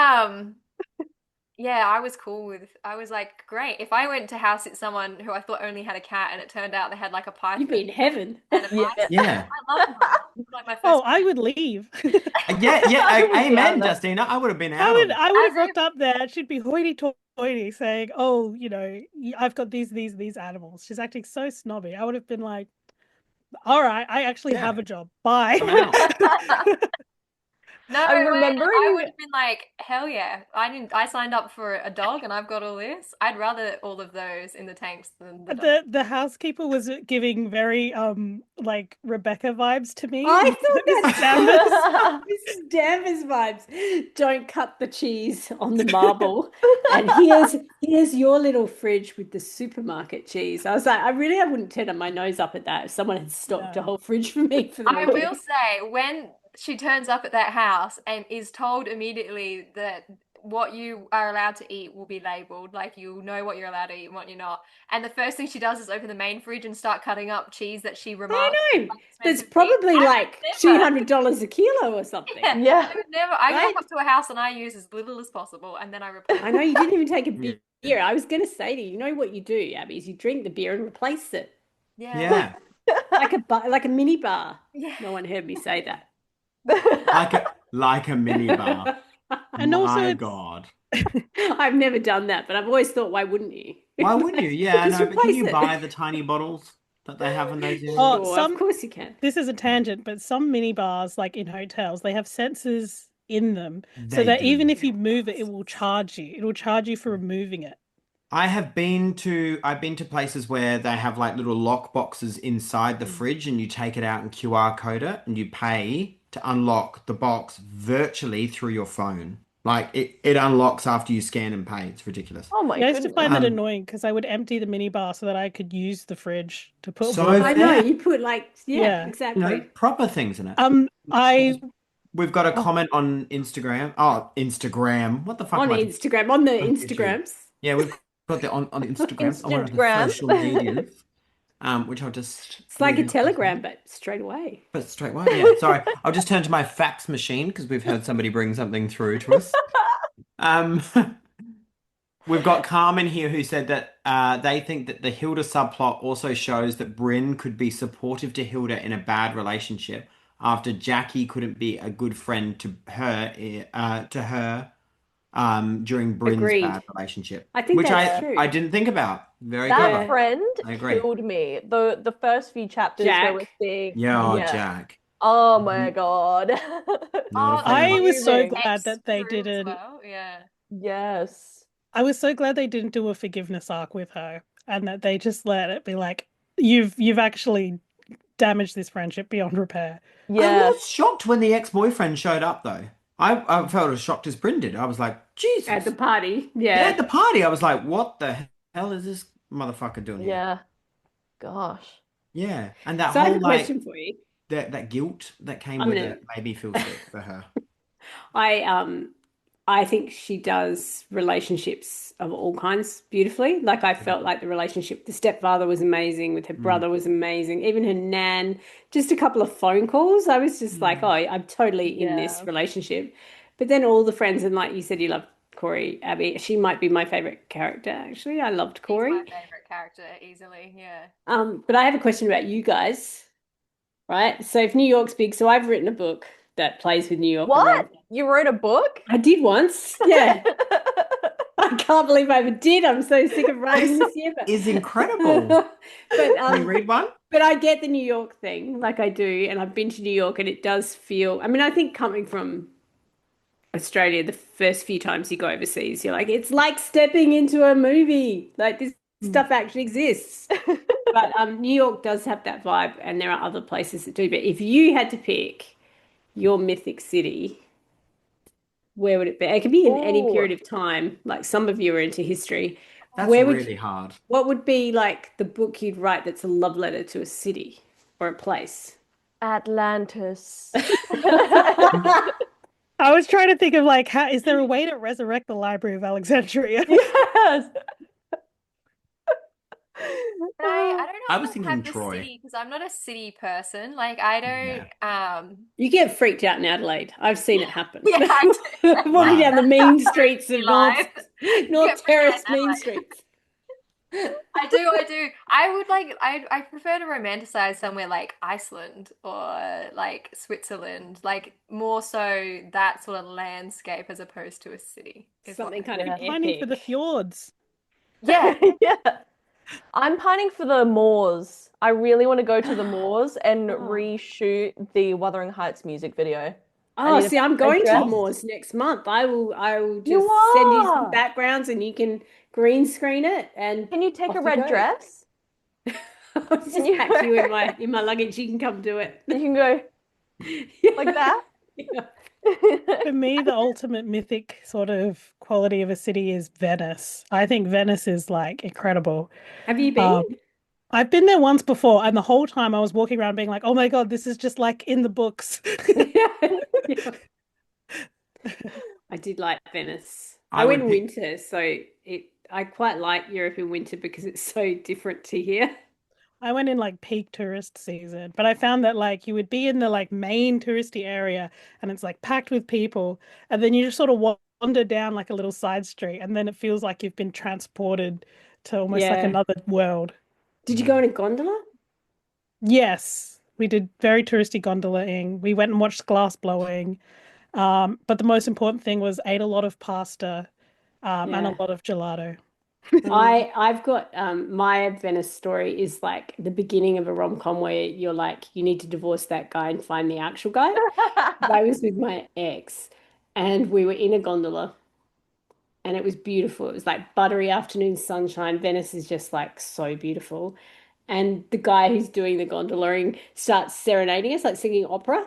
yeah, I was cool with. I was like, great. If I went to house sit someone who I thought only had a cat, and it turned out they had like a You'd python be in heaven. and a Yeah. mice, Yeah. I love mice. It's like my Oh, first I pet. would leave. Yeah, I would be out amen, of there. Justina. I would have been out on I would I have do. rocked up there. She'd be hoity-toity saying, "Oh, I've got these animals." She's acting so snobby. I would have been like, "All right, I actually have Yeah, a job. Bye." I'm out. No I'm way. I would remembering. have been like, hell yeah. I signed up for a dog and I've got all this. I'd rather all of those in the tanks than the dog. The housekeeper was giving very like Rebecca vibes to me. I thought Mrs. that Danvers. Mrs. Danvers vibes. Don't cut the cheese on the marble. And here's your little fridge with the supermarket cheese. I was like, I wouldn't turn my nose up at that if someone had stocked a No. whole fridge for me for the I will weekend. say when she turns up at that house and is told immediately that what you are allowed to eat will be labeled. Like, you'll know what you're allowed to eat and what you're not. And the first thing she does is open the main fridge and start cutting up cheese that she remarks I is know. like That's expensive cheese. probably I would like never. $200 a kilo or something. Yeah, Yeah. I would never. I Right? walk up to a house and I use as little as possible, and then I replace I know you didn't even take a Yeah. beer. I was going to say to you, you know what you do, Abby, is you drink the beer and replace it Yeah. Yeah. like a mini bar. Yeah. No one heard me say that. Like a mini bar. And also My it's- God. I've never done that, but I've always thought, why wouldn't you? Why wouldn't you? Yeah, Just no, but can replace you it. buy the tiny bottles that they have in those areas? Oh, Sure, some- of course you can. This is a tangent, but some minibars, like in hotels, they have sensors in them so They that do. even if you move it, it will charge you. It will charge you for removing it. I've been to places where they have like little lock boxes inside the fridge, and you take it out and QR code it, and you pay to unlock the box virtually through your phone. Like it unlocks after you scan and pay. It's ridiculous. Oh my I used to goodness. find that Um, annoying because I would empty the minibar so that I could use the fridge to put So water. I fair. know, you put like, yeah, Yeah. You exactly. know, proper things in it. I We've got a comment on Instagram. Oh, Instagram. What the fuck On am I Instagram, on the On YouTube. Instagrams. Yeah, we've got the on Instagram, on one of the Instagram. social medias, which I'll just It's like a read out. telegram, but straight away. But straight away, yeah. Sorry, I'll just turn to my fax machine because we've heard somebody bring something through to us. We've got Carmen here who said that they think that the Hilda subplot also shows that Bryn could be supportive to Hilda in a bad relationship after Jackie couldn't be a good friend to her during Bryn's Agreed. bad relationship. I think which that's true. I didn't think about. Very That clever. friend I agree. killed me. The first few chapters where we're Jack. seeing Yeah, yeah. Jack. Oh my God. Not a I fan. was so Amazing. glad that they Screw as didn't. well. Yeah. Yes. I was so glad they didn't do a forgiveness arc with her, and that they just let it be like, you've actually damaged this friendship beyond repair. I Yes. was shocked when the ex-boyfriend showed up, though. I felt as shocked as Bryn did. I was like, Jesus. At the party. Yeah, Yeah. at the party, I was like, what the hell is this motherfucker doing here? Yeah. Gosh. Yeah. And that So I have whole a like question for you. that guilt that came I'm with gonna- it made me feel sick for her. I think she does relationships of all kinds beautifully. Like I felt like the relationship, the stepfather was amazing, with her brother was amazing, even her nan, just a couple of phone calls. I was just like, oh, I'm totally in this Yeah. relationship. But then all the friends, and like you said, you love Corey, Abby. She might be my favorite character, actually. I loved He's Corey. my favorite character easily. Yeah. But I have a question about you guys, right? So if New York's big, so I've written a book that plays with New York. What? You wrote a book? I did once. Yeah. I can't believe I ever did. I'm so sick of writing this year. But Is incredible. but Can you read one? but I get the New York thing, like I do, and I've been to New York, and it does feel. I mean, I think coming from Australia, the first few times you go overseas, you're like, it's like stepping into a movie. Like this stuff actually exists. But New York does have that vibe, and there are other places that do. But if you had to pick your mythic city, where would it be? It could be in any Ooh. period of time. Like some of you are into history. That's Where would really hard. What would be like the book you'd write that's a love letter to a city or a place? Atlantis. I was trying to think of like, how is there a way to resurrect the Library of Alexandria? Yes. I don't know I if was I'd thinking have the Troy. city because I'm not a city person. Like I don't You get freaked out in Adelaide. I've seen it happen. Yeah, I do. Walking down the mean streets of North Live. North Get freaked out Terrace in mean Adelaide. streets. I do. I would like I prefer to romanticize somewhere like Iceland or like Switzerland, like more so that sort of landscape as opposed to a city. is what Something I- kind of Pining for the epic. fjords. Yeah. Yeah. I'm pining for the moors. I really want to go to the moors and Oh. reshoot the Wuthering Heights music video. Oh, need a see, I'm going to the dress. moors next month. I will You just send you some are? backgrounds and you can green screen it and Can you take Off a you red go. dress? I'll just Can you- pack you in my luggage. You can come do it. You can go like that. Yeah. For me, the ultimate mythic sort of quality of a city is Venice. I think Venice is like incredible. Have you been? I've been there once before, and the whole time I was walking around being like, "Oh my God, this is just like in the books." Yeah. I did like Venice. I I went would in pick. winter, so I quite like Europe in winter because it's so different to here. I went in like peak tourist season, but I found that like you would be in the like main touristy area and it's like packed with people, and then you just sort of wander down like a little side street, and then it feels like you've been transported to almost like Yeah. another world. Did you go in a gondola? Yes, we did very touristy gondolaing. We went and watched glass blowing. But the most important thing was ate a lot of pasta, and a Yeah. lot of gelato. I've got my Venice story is like the beginning of a rom-com where you're like you need to divorce that guy and find the actual guy. I was with my ex and we were in a gondola and it was beautiful. It was like buttery afternoon sunshine. Venice is just like so beautiful. And the guy who's doing the gondolaing starts serenading us, like singing opera.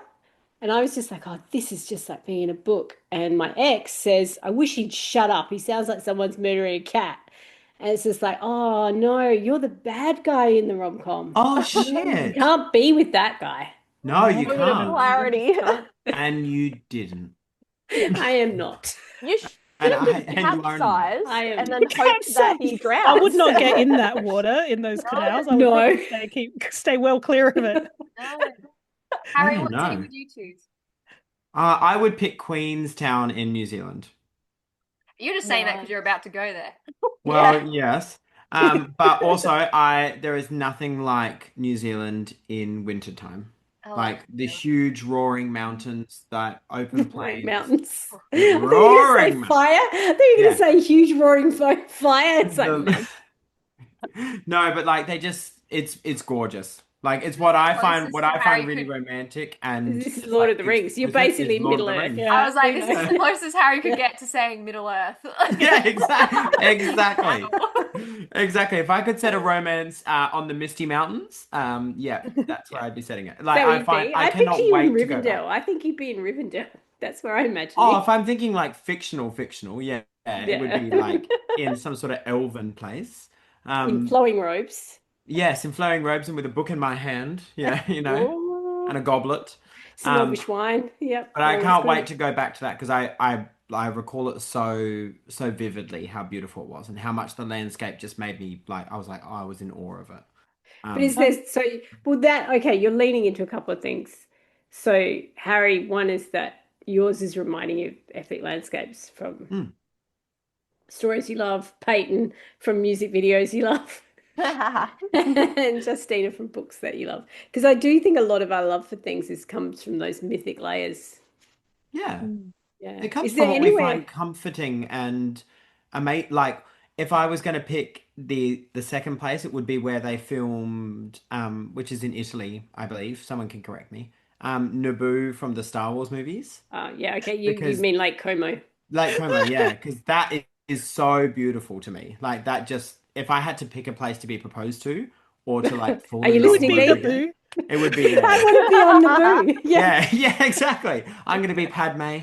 And I was just like, oh, this is just like being in a book. And my ex says, I wish he'd shut up. He sounds like someone's murdering a cat. And it's just like, oh no, you're the bad guy in the rom-com. Oh You shit! can't be with that guy. No, you Moment of can't. clarity. And you didn't. I am not. You should And have I just and you are not. capsized I am and then hoped that he I would drowns. not get in that water in those canals. I would No. probably stay well clear of it. No. Harry, don't what city know. would you choose? I would pick Queenstown in New Zealand. You're just saying that because you're about to go there. Well, yes. But also there is nothing like New Zealand in wintertime. I Like the it. huge roaring mountains, that open Roaring plains. mountains. I The thought you were going to roaring say mountains. fire. I thought you were going to say huge roaring fire. It's like, The- No, but like it's gorgeous. Like it's what I find Closest Harry really could- romantic, and this is it's Lord like of the Rings. You're this is basically Lord of Middle the Earth. Rings. Yeah. I was like, You this is know? the closest Harry could get to saying Middle Earth. Yeah, exactly. Wow. Exactly. If I could set a romance on the Misty Mountains, yeah, that's where I'd be setting it. Like That I would find be. I I picture cannot you in wait to go back. Rivendell. I think you'd be in Rivendell. That's where I imagine Oh, you. if I'm thinking like fictional, yeah, it would be like in some sort of elven place. In flowing robes. Yes, in flowing robes and with a book in my hand. Yeah, Oh, and a goblet. some Elvish wine. Yep. But I always can't good. wait to go back to that because I recall it so vividly how beautiful it was and how much the landscape just made me like I was like, oh, I was in awe of it. But is there so well that okay, you're leaning into a couple of things. So Harry, one is that yours is reminding you of epic landscapes from stories you love, Peyton from music videos you love, and Justina from books that you love. Because I do think a lot of our love for things comes from those mythic layers. Yeah. Yeah. It comes Is there from what we anywhere? find comforting and like if I was going to pick the second place, it would be where they filmed, which is in Italy, I believe. Someone can correct me. Naboo from the Star Wars movies. Yeah, okay. You Because mean Lake Como. Lake Como, yeah, because that is so beautiful to me. Like that just if I had to pick a place to be proposed to or to like fall Are you in love listening, with, Lee? it would be there. I want to be on Naboo. Yeah. Yeah, exactly. I'm going to be Padme.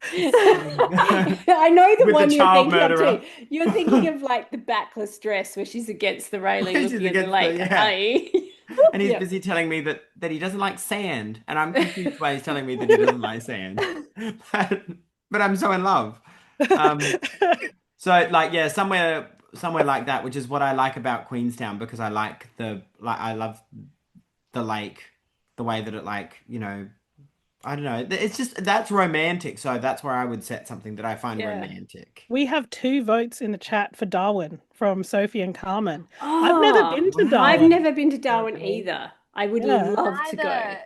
I know the With the one you're child thinking of murderer. too. You're thinking of like the backless dress where she's against the railing She's looking at the against the- lake. yeah. Aye. And he's Yep. busy telling me that he doesn't like sand, and I'm confused why he's telling me that he doesn't like sand. But I'm so in love. So like yeah, somewhere like that, which is what I like about Queenstown because I love the lake, the way that it I don't know. It's just that's romantic. So that's where I would set something that I find Yeah. romantic. We have 2 votes in the chat for Darwin from Sophie and Carmen. I've never been to wow. Darwin. I've never been to Darwin either. I would Yeah. love to go. Either.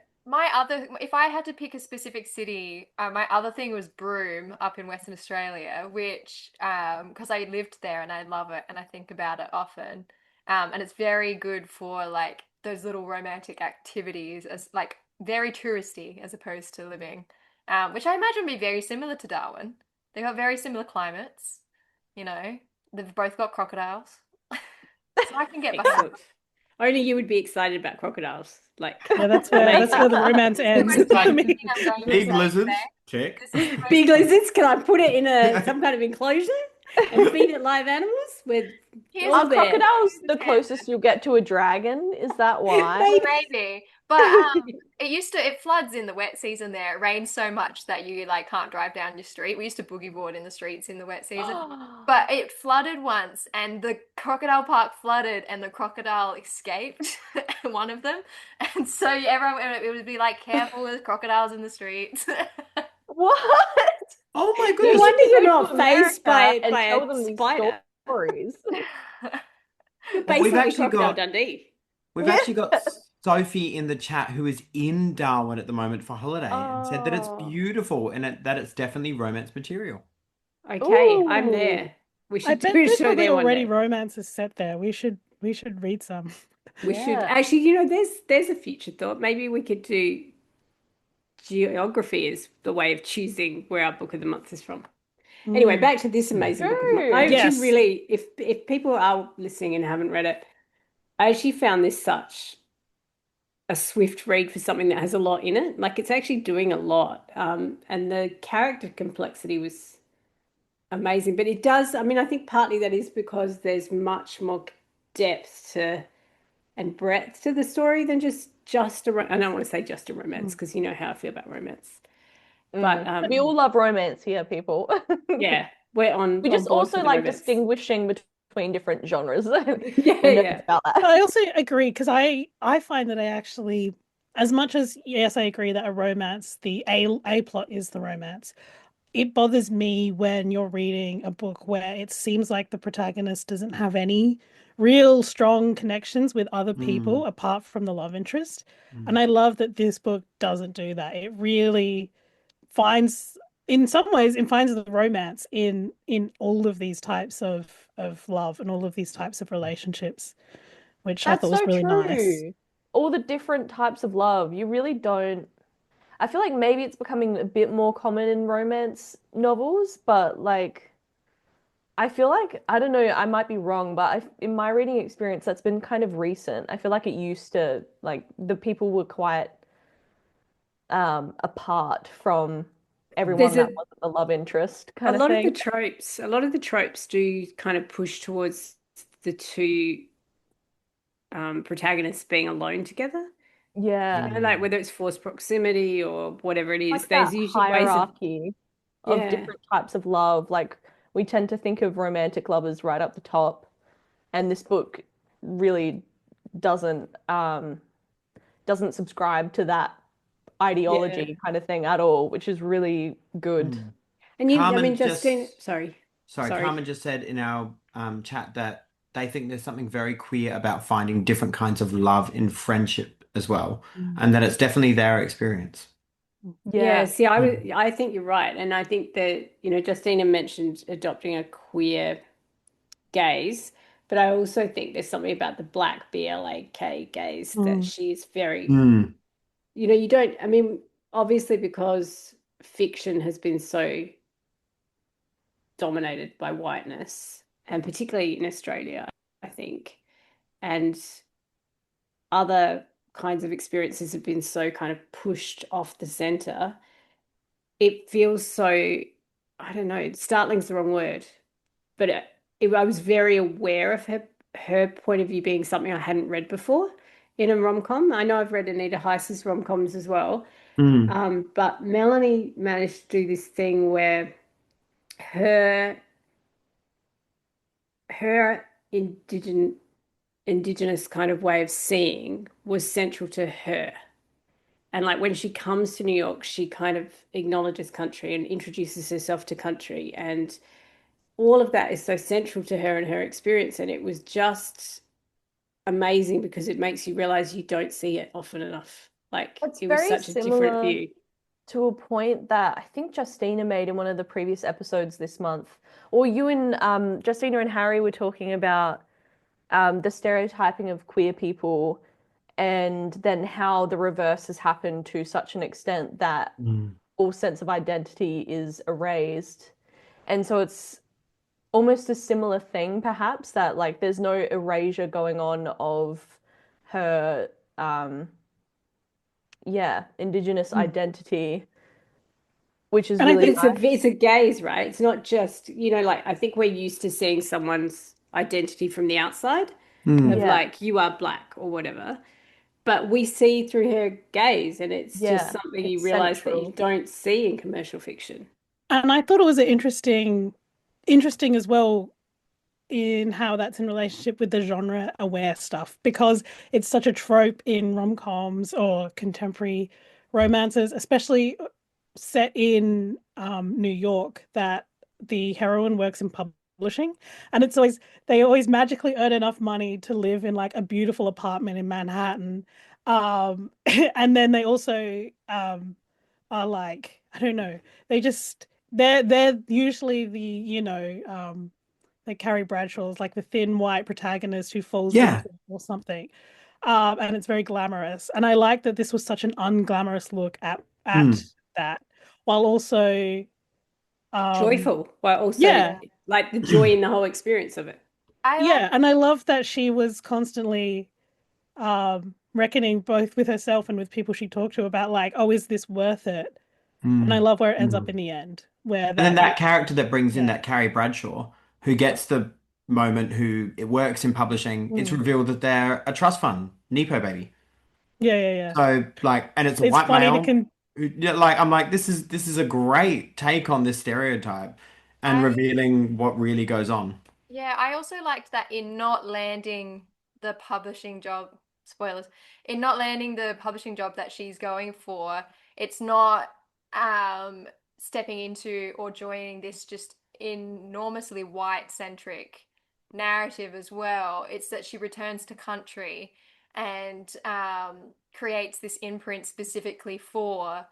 If I had to pick a specific city, my other thing was Broome up in Western Australia, which, because I lived there and I love it and I think about it often. And it's very good for like those little romantic activities as like very touristy as opposed to living, which I imagine would be very similar to Darwin. They've got very similar climates, they've both got crocodiles. So I can get behind Excellent. Only you would be excited about crocodiles. Like Yeah, that's where the romance ends. Most I likely mean, thing I'm going to Big say lizards, today. check. This is the most big lizards. Can I put it in some kind of enclosure? and feed it live animals? We're Here's all Are there. crocodiles the closest you'll get to a dragon? Is that why? Maybe. But it floods in the wet season there. It rains so much that you like can't drive down your street. We used to boogie board in the streets in the wet season. But it flooded once and the crocodile park flooded and the crocodile escaped, one of them. And so everyone it would be like careful with crocodiles in the streets. What? Oh my No goodness. wonder you're Go not to phased by America and tell a them these spider. stories. You're Well, we've basically actually Crocodile got Dundee. we've Yeah. actually got Sophie in the chat who is in Darwin at the moment for holiday and said that it's Oh. beautiful and that it's definitely romance material. Okay, I'm Ooh. there. We I should bet do a there's show probably there one already day. romances set there. We should read some. We should Yeah. actually, you know, there's a future thought. Maybe we could do geography as the way of choosing where our book of the month is from. Anyway, back to this amazing book of the month. I True. actually Yes. really, if people are listening and haven't read it, I actually found this such a swift read for something that has a lot in it. Like it's actually doing a lot. And the character complexity was amazing. But it does, I mean, I think partly that is because there's much more depth to and breadth to the story than just I don't want to say just a romance because you know how I feel about romance. But We all love romance here, people. yeah, we're on We just board also for the like romance. distinguishing between different genres. Yeah, We're nerds yeah. about that. I also agree because I find that I actually, as much as yes, I agree that a romance, the A plot is the romance. It bothers me when you're reading a book where it seems like the protagonist doesn't have any real strong connections with other people apart from the love interest. And I love that this book doesn't do that. It really finds, in some ways, it finds the romance in all of these types of love and all of these types of relationships, which I That's thought was so really nice. true. All the different types of love. You really don't. I feel like maybe it's becoming a bit more common in romance novels, but like I feel like I don't know, I might be wrong, but in my reading experience, that's been kind of recent. I feel like it used to like the people were quite apart from everyone There's that wasn't the love interest a kind of lot of the thing. tropes. A lot of the tropes do kind of push towards the two protagonists being alone together. Yeah. You know, like whether it's forced proximity or whatever it is, Like there's that usually ways of hierarchy of yeah, different types of love. Like we tend to think of romantic lovers right up the top, and this book really doesn't doesn't subscribe to that yeah. ideology kind of thing at all, which is really good. And you, I mean, Carmen Justine, just sorry. Carmen just said in our chat that they think there's something very queer about finding different kinds of love in friendship as well, and that it's definitely their experience. Yeah, Yeah. see, I think you're right. And I think that, you know, Justina mentioned adopting a queer gaze, but I also think there's something about the black BLAK gaze that she's very, Mm. you know, you don't, I mean, obviously because fiction has been so dominated by whiteness, and particularly in Australia, I think, and other kinds of experiences have been so kind of pushed off the center. It feels so, I don't know, startling's the wrong word, but I was very aware of her point of view being something I hadn't read before in a rom-com. I know I've read Anita Heiss's rom-coms as well, but Melanie managed to do this thing where her her indigenous kind of way of seeing was central to her. And like when she comes to New York, she kind of acknowledges country and introduces herself to country. And all of that is so central to her and her experience. And it was just amazing because it makes you realize you don't see it often enough. Like It's it was very such a different similar view. to a point that I think Justina made in one of the previous episodes this month. Or you and Justina and Harry were talking about the stereotyping of queer people and then how the reverse has happened to such an extent that all sense of identity is erased. And so it's almost a similar thing, perhaps, that like there's no erasure going on of her indigenous identity which is And I really think But nice. it's a gaze, right? It's not just, like I think we're used to seeing someone's identity from the outside of Yeah, like you are black or whatever. But we see through her gaze, and it's just yeah, something you it's realize that you central. don't see in commercial fiction. and I thought it was interesting as well in how that's in relationship with the genre aware stuff because it's such a trope in rom-coms or contemporary romances, especially set in New York, that the heroine works in publishing, and they always magically earn enough money to live in like a beautiful apartment in Manhattan, and then they also are like, I don't know, they're usually the like Carrie Bradshaw's, like the thin white protagonist who falls Yeah. decent or something. And it's very glamorous. And I like that this was such an unglamorous look at that, while also Joyful, but also yeah, like the joy in the whole experience of it. I like yeah. And I love that she was constantly reckoning both with herself and with people she talked to about like, oh, is this worth it? And I Mm. love where it ends up in the end, where And then that that character that brings in yeah. that Carrie Bradshaw, who gets the moment, who it works in publishing, it's revealed that they're a trust fund, Nepo baby. Yeah. So like, and it's a It's white funny to male. Yeah, like I'm like, this is a great take on this stereotype and I revealing what really goes on. Yeah, I also liked that in not landing the publishing job, spoilers, in not landing the publishing job that she's going for, it's not stepping into or joining this just enormously white centric narrative as well. It's that she returns to country and creates this imprint specifically for And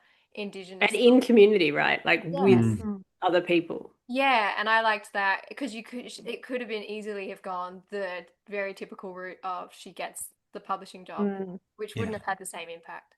Indigenous. in community, right? Like Yes. with other people. Yeah, and I liked that because it could have been easily have gone the very typical route of she gets the publishing job, Mm. which Yeah. wouldn't have had the same impact.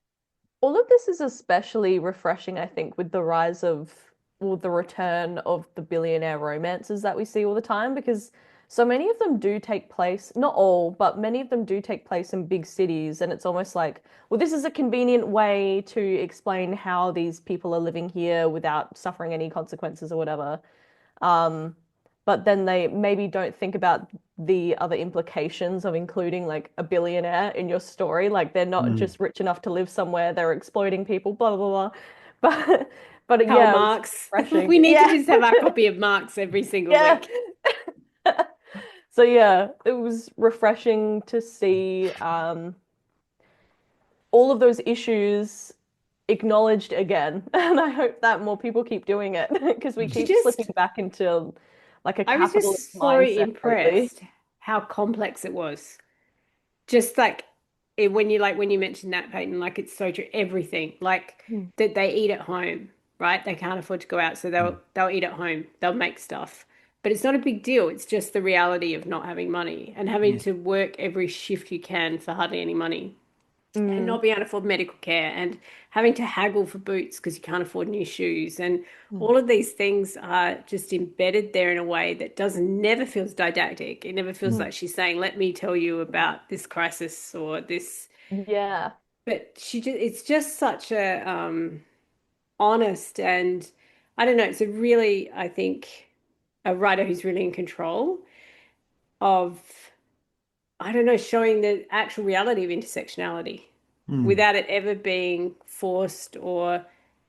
All of this is especially refreshing, I think, with the rise of, or the return of the billionaire romances that we see all the time, because so many of them do take place, not all, but many of them do take place in big cities, and it's almost like, well, this is a convenient way to explain how these people are living here without suffering any consequences or whatever. But then they maybe don't think about the other implications of including like a billionaire in your story. Like they're not just rich enough to live somewhere, they're exploiting people, blah blah blah. But Karl yeah, it's Marx. refreshing. We need to Yeah, just have our copy of Marx every single yeah. week. So yeah, it was refreshing to see all of those issues acknowledged again. And I hope that more people keep doing it because we She keep slipping just, back into like a I was capitalist just so mindset lately. impressed how complex it was. Just like when you mentioned that, Peyton, like it's so true. Everything like Mm. that they eat at home, right? They can't afford to go out, so they'll eat at home. They'll make stuff, but it's not a big deal. It's just the reality of not having money and having Yes. to work every shift you can for hardly any money, and Mm. not being able to afford medical care, and having to haggle for boots because you can't afford new shoes, and Mm. all of these things are just embedded there in a way that does never feels didactic. It never feels Mm. like she's saying, "Let me tell you about this crisis or this." Yeah. But it's just such a honest, and I don't know, it's a really, I think, a writer who's really in control of, I don't know, showing the actual reality of intersectionality Mm. without it ever being forced or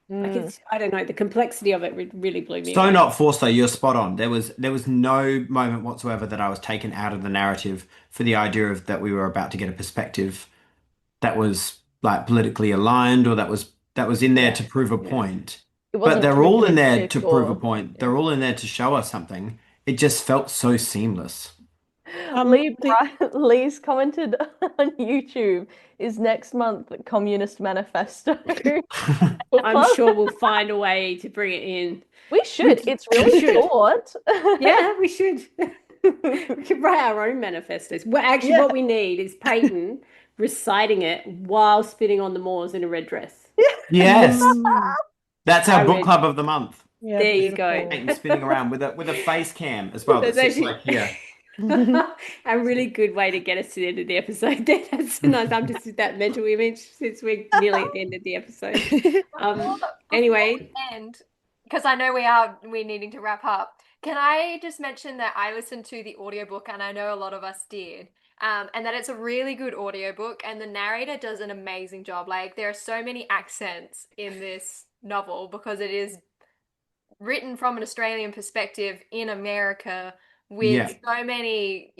like Mm. it's, I don't know, the complexity of it really blew me So away. not forced though, you're spot on. There was no moment whatsoever that I was taken out of the narrative for the idea of that we were about to get a perspective that was like politically aligned or that was in there Yeah. to prove a Yeah. point. It But wasn't they're all in there tokenistic to prove a or point. yeah. They're all in there to show us something. It just felt so seamless. The Lee's commented on YouTube, is next month Communist Manifesto book I'm club? sure we'll find a way to bring it in. We should. It's We really should. short. Yeah, we should. We could write our own manifestos. Well, actually, Yeah. what we need is Peyton reciting it while spitting on the moors in a red dress. Yes. mm, That's our I book read. club of the month. yeah, There you go. beautiful. Peyton spinning around with a face cam as well that That's sits actually like here. a really good way to get us to the end of the episode. That's a nice. I'm just with that mental image since we're nearly at the end of the episode. Before Um. before Anyway, we end, because I know we're needing to wrap up. Can I just mention that I listened to the audiobook and I know a lot of us did. And that it's a really good audiobook and the narrator does an amazing job. Like there are so many accents in this novel because it is written from an Australian perspective in America with Yeah. so many,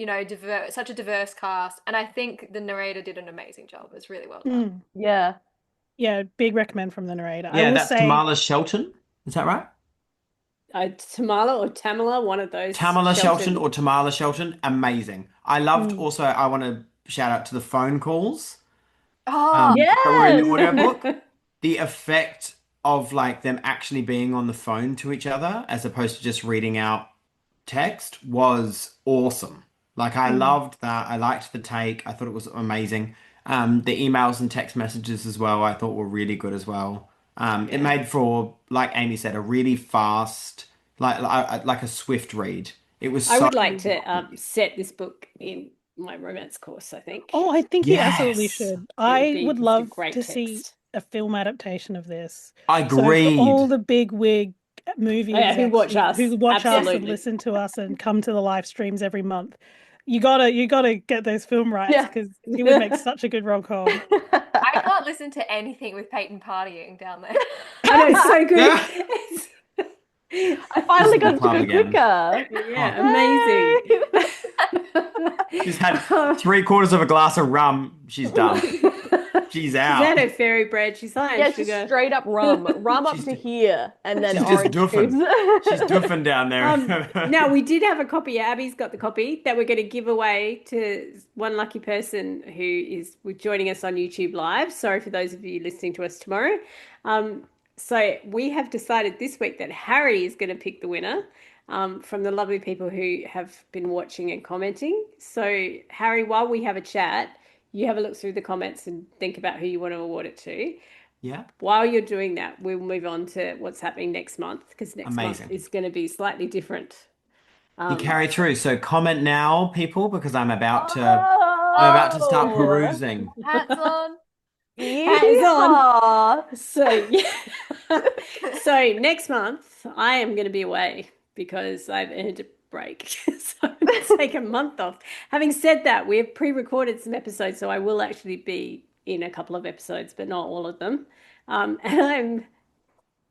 such a diverse cast. And I think the narrator did an amazing job. It's really well done. Mm. Yeah. Yeah, big recommend from the narrator. I Yeah, will that's say Tamala Shelton. Is that right? Tamala or Tamala, one of those. Tamala Shelton Shelton. or Tamala Shelton, amazing. I loved Mm. also, I want to shout out to the phone calls Oh, that were in the Yes. audiobook. The effect of like them actually being on the phone to each other as opposed to just reading out text was awesome. Like I Mm. loved that. I liked the take. I thought it was amazing. The emails and text messages as well, I thought were really good as well. It Yeah. made for, like Amy said, a really fast, like a swift read. It was I so would like to set this book in my romance course, I think. Oh, I think you absolutely yes, should. It would I be would just a love great to see text. a film adaptation of this. I So for agreed. all the big wig movie Oh, yeah, who execs watch us? who watch us and Absolutely. listen to us and come to the live streams every month, you gotta get those film rights Yeah. because it would make such a good rom-com. I can't listen to anything with Peyton partying down there. I know, it's so good. I finally got This is the it to club go again. quicker. Yeah, amazing. She's had 3/4 of a glass of rum. She's done. She's She's out. had her fairy bread. She's high Yeah, on it's just sugar. straight up rum. Rum up She's to ju- here and then She's just orange doofing. juice. She's doofing down there. Now, we did have a copy. Abby's got the copy that we're going to give away to one lucky person who is joining us on YouTube Live. Sorry for those of you listening to us tomorrow. So we have decided this week that Harry is going to pick the winner from the lovely people who have been watching and commenting. So, Harry, while we have a chat, you have a look through the comments and think about who you want to award it to. Yeah. While you're doing that, we'll move on to what's happening next month because next month Amazing. is going to be slightly different. You carry through. So comment now, people, because I'm about to start Oh, perusing. Hats on. Hat is on. yeehaw. So yeah. So next month I am going to be away because I've earned a break. So I'm going to take a month off. Having said that, we have pre-recorded some episodes, so I will actually be in a couple of episodes, but not all of them. And I'm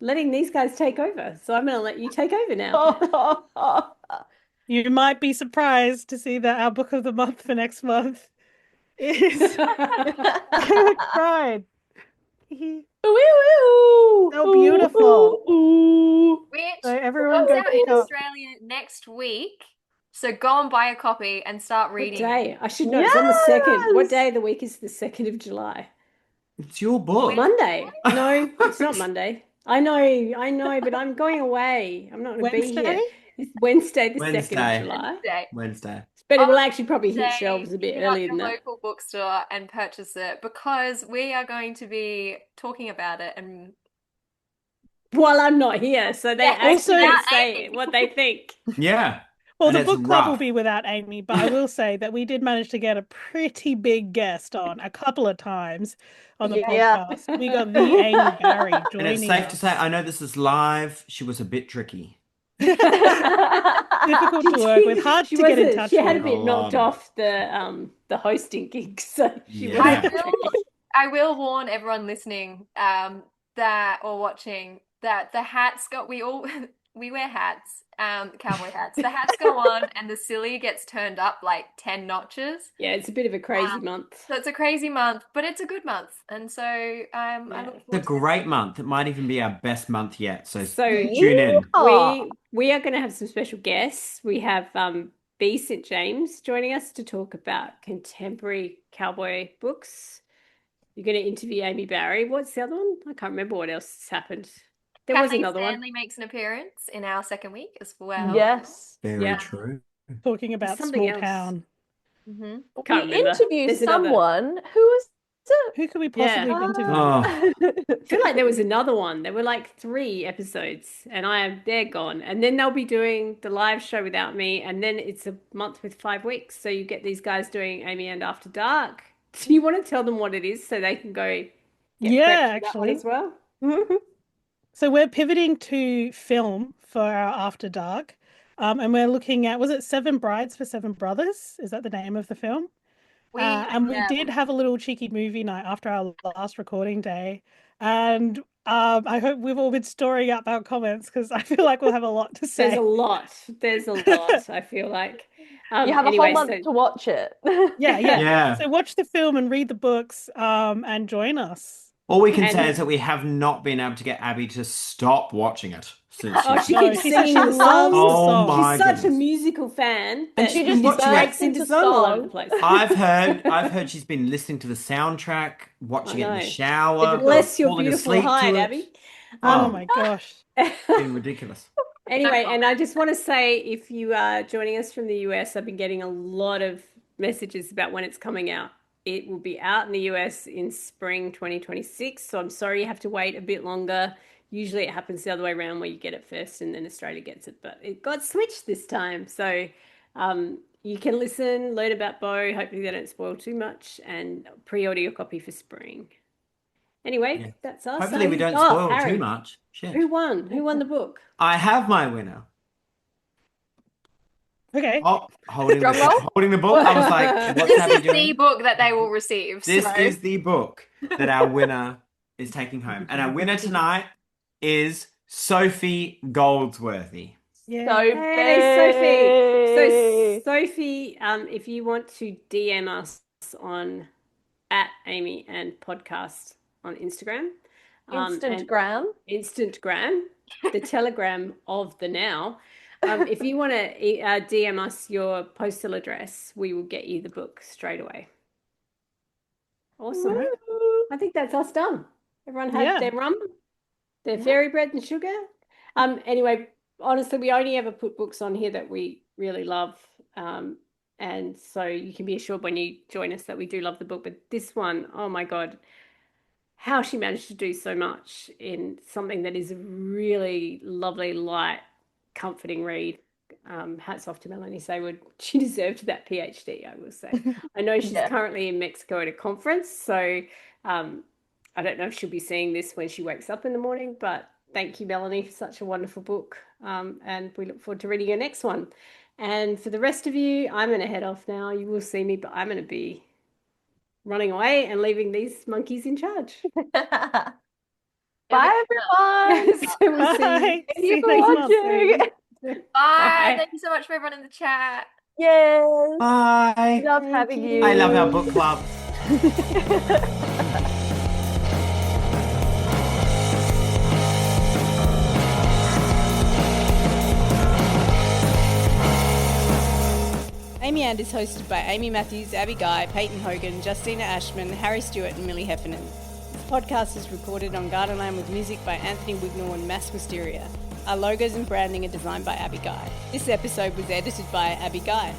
letting these guys take over. So I'm going to let you take over now. You might be surprised to see that our book of the month for next month is I cried. So beautiful. Which So everyone comes go out pick in up. Australia next week. So go and buy a copy and start What reading. day? I should know. It's on the 2nd. What Yes. day of the week is the 2nd of July? It's your book. Monday. No, it's not Monday. I know, but I'm going away. I'm not going to be here. Wednesday? It's Wednesday, the 2nd Wednesday. of July. Wednesday. Wednesday. But it will On actually probably hit Wednesday, shelves a bit hit up earlier your than that. local bookstore and purchase it because we are going to be talking about it and While I'm not here, so they Yeah, actually also- can say what they think. Yeah. Well, And the it's book club will rough. be without Amy, but I will say that we did manage to get a pretty big guest on a couple of times on the Yeah. podcast. We got the Amy Barry And joining it's safe to us. say, I know this is live. She was a bit tricky. Difficult to work with, hard to get in touch She had a with. bit A knocked lot. off the hosting gig, so she was Yeah. a bit tricky. I will warn everyone listening that or watching that the hats got we wear hats, cowboy hats. The hats go on and the silly gets turned up like 10 notches. Yeah, it's a bit of a crazy month. So it's a crazy month, but it's a good month. And so I Yeah. look It's a forward to great month. It might even be our best month yet. So So tune in. we are going to have some special guests. We have B. St. James joining us to talk about contemporary cowboy books. You're going to interview Amy Barry. What's the other one? I can't remember what else has happened. There was Kathleen another one. Stanley makes an appearance in our second week as well. Yes. Very Yeah. true. Talking about something small else. town. Mhm. Can't We remember. interviewed There's another. someone who was Who could we possibly Yeah. interview? Oh. I feel like there was another one. There were like 3 episodes, and they're gone. And then they'll be doing the live show without me, and then it's a month with 5 weeks. So you get these guys doing Amy and After Dark. Do you want to tell them what it is so they can go get Yeah, prepped for that one actually. as well? So we're pivoting to film for our After Dark. And we're looking at, was it Seven Brides for Seven Brothers? Is that the name of the film? And we did have a little cheeky movie night after our last recording day. And I hope we've all been storing up our comments because I feel like we'll have a lot to say. There's a lot. There's a lot, I feel like. You have a whole month to watch it. Yeah. So watch the film and read the books and join us. All we can say is that we have not been able to get Abby to stop watching it since she keeps singing the songs. Oh my She's such goodness. a musical fan, and she just breaks into song all over the place. I've heard she's been listening to the soundtrack, watching it in the shower, bless your falling beautiful asleep hide, to it. Abby. Oh my gosh. It's been ridiculous. Anyway, and I just want to say, if you are joining us from the US, I've been getting a lot of messages about when it's coming out. It will be out in the US in spring 2026. So I'm sorry you have to wait a bit longer. Usually it happens the other way around where you get it first and then Australia gets it. But it got switched this time. So you can listen, learn about Bo. Hopefully they don't spoil too much and pre-order your copy for spring. Anyway, that's us. Hopefully we don't spoil too much. Shit. Who won? Who won the book? I have my winner. Okay. Oh, holding the book. I was like, what's Abby doing? This is the book that they will receive. This is the book that our winner is taking home. And our winner tonight is Sophie Goldsworthy. Yeah. Sophie. So Sophie, if you want to DM us on @Amy and Podcast on Instagram. Instantgram, the Telegram of the now. If you want to DM us your postal address, we will get you the book straight away. Awesome. Woo. I think that's us done. Everyone had their rum, their fairy bread and sugar. Anyway, honestly, we only ever put books on here that we really love. And so you can be assured when you join us that we do love the book. But this one, oh my God, how she managed to do so much in something that is a really lovely, light, comforting read. Hats off to Melanie Saward. She deserved that PhD, I will say. I know she's currently in Mexico at a conference, so I don't know if she'll be seeing this when she wakes up in the morning, but thank you, Melanie, for such a wonderful book. And we look forward to reading your next one. And for the rest of you, I'm going to head off now. You will see me, but I'm going to be running away and leaving these monkeys in charge. Bye, everyone. So we'll see. Thank you for watching. Bye. Thank you so much for everyone in the chat. Yes. Bye. Love having you. I love our book club. Amy And is hosted by Amy Matthews, Abby Guy, Peyton Hogan, Justina Ashman, Harry Stewart and Millie Heffernan. This podcast is recorded on Gardenland with music by Anthony Wignall and Mass Wisteria. Our logos and branding are designed by Abby Guy. This episode was edited by Abby Guy.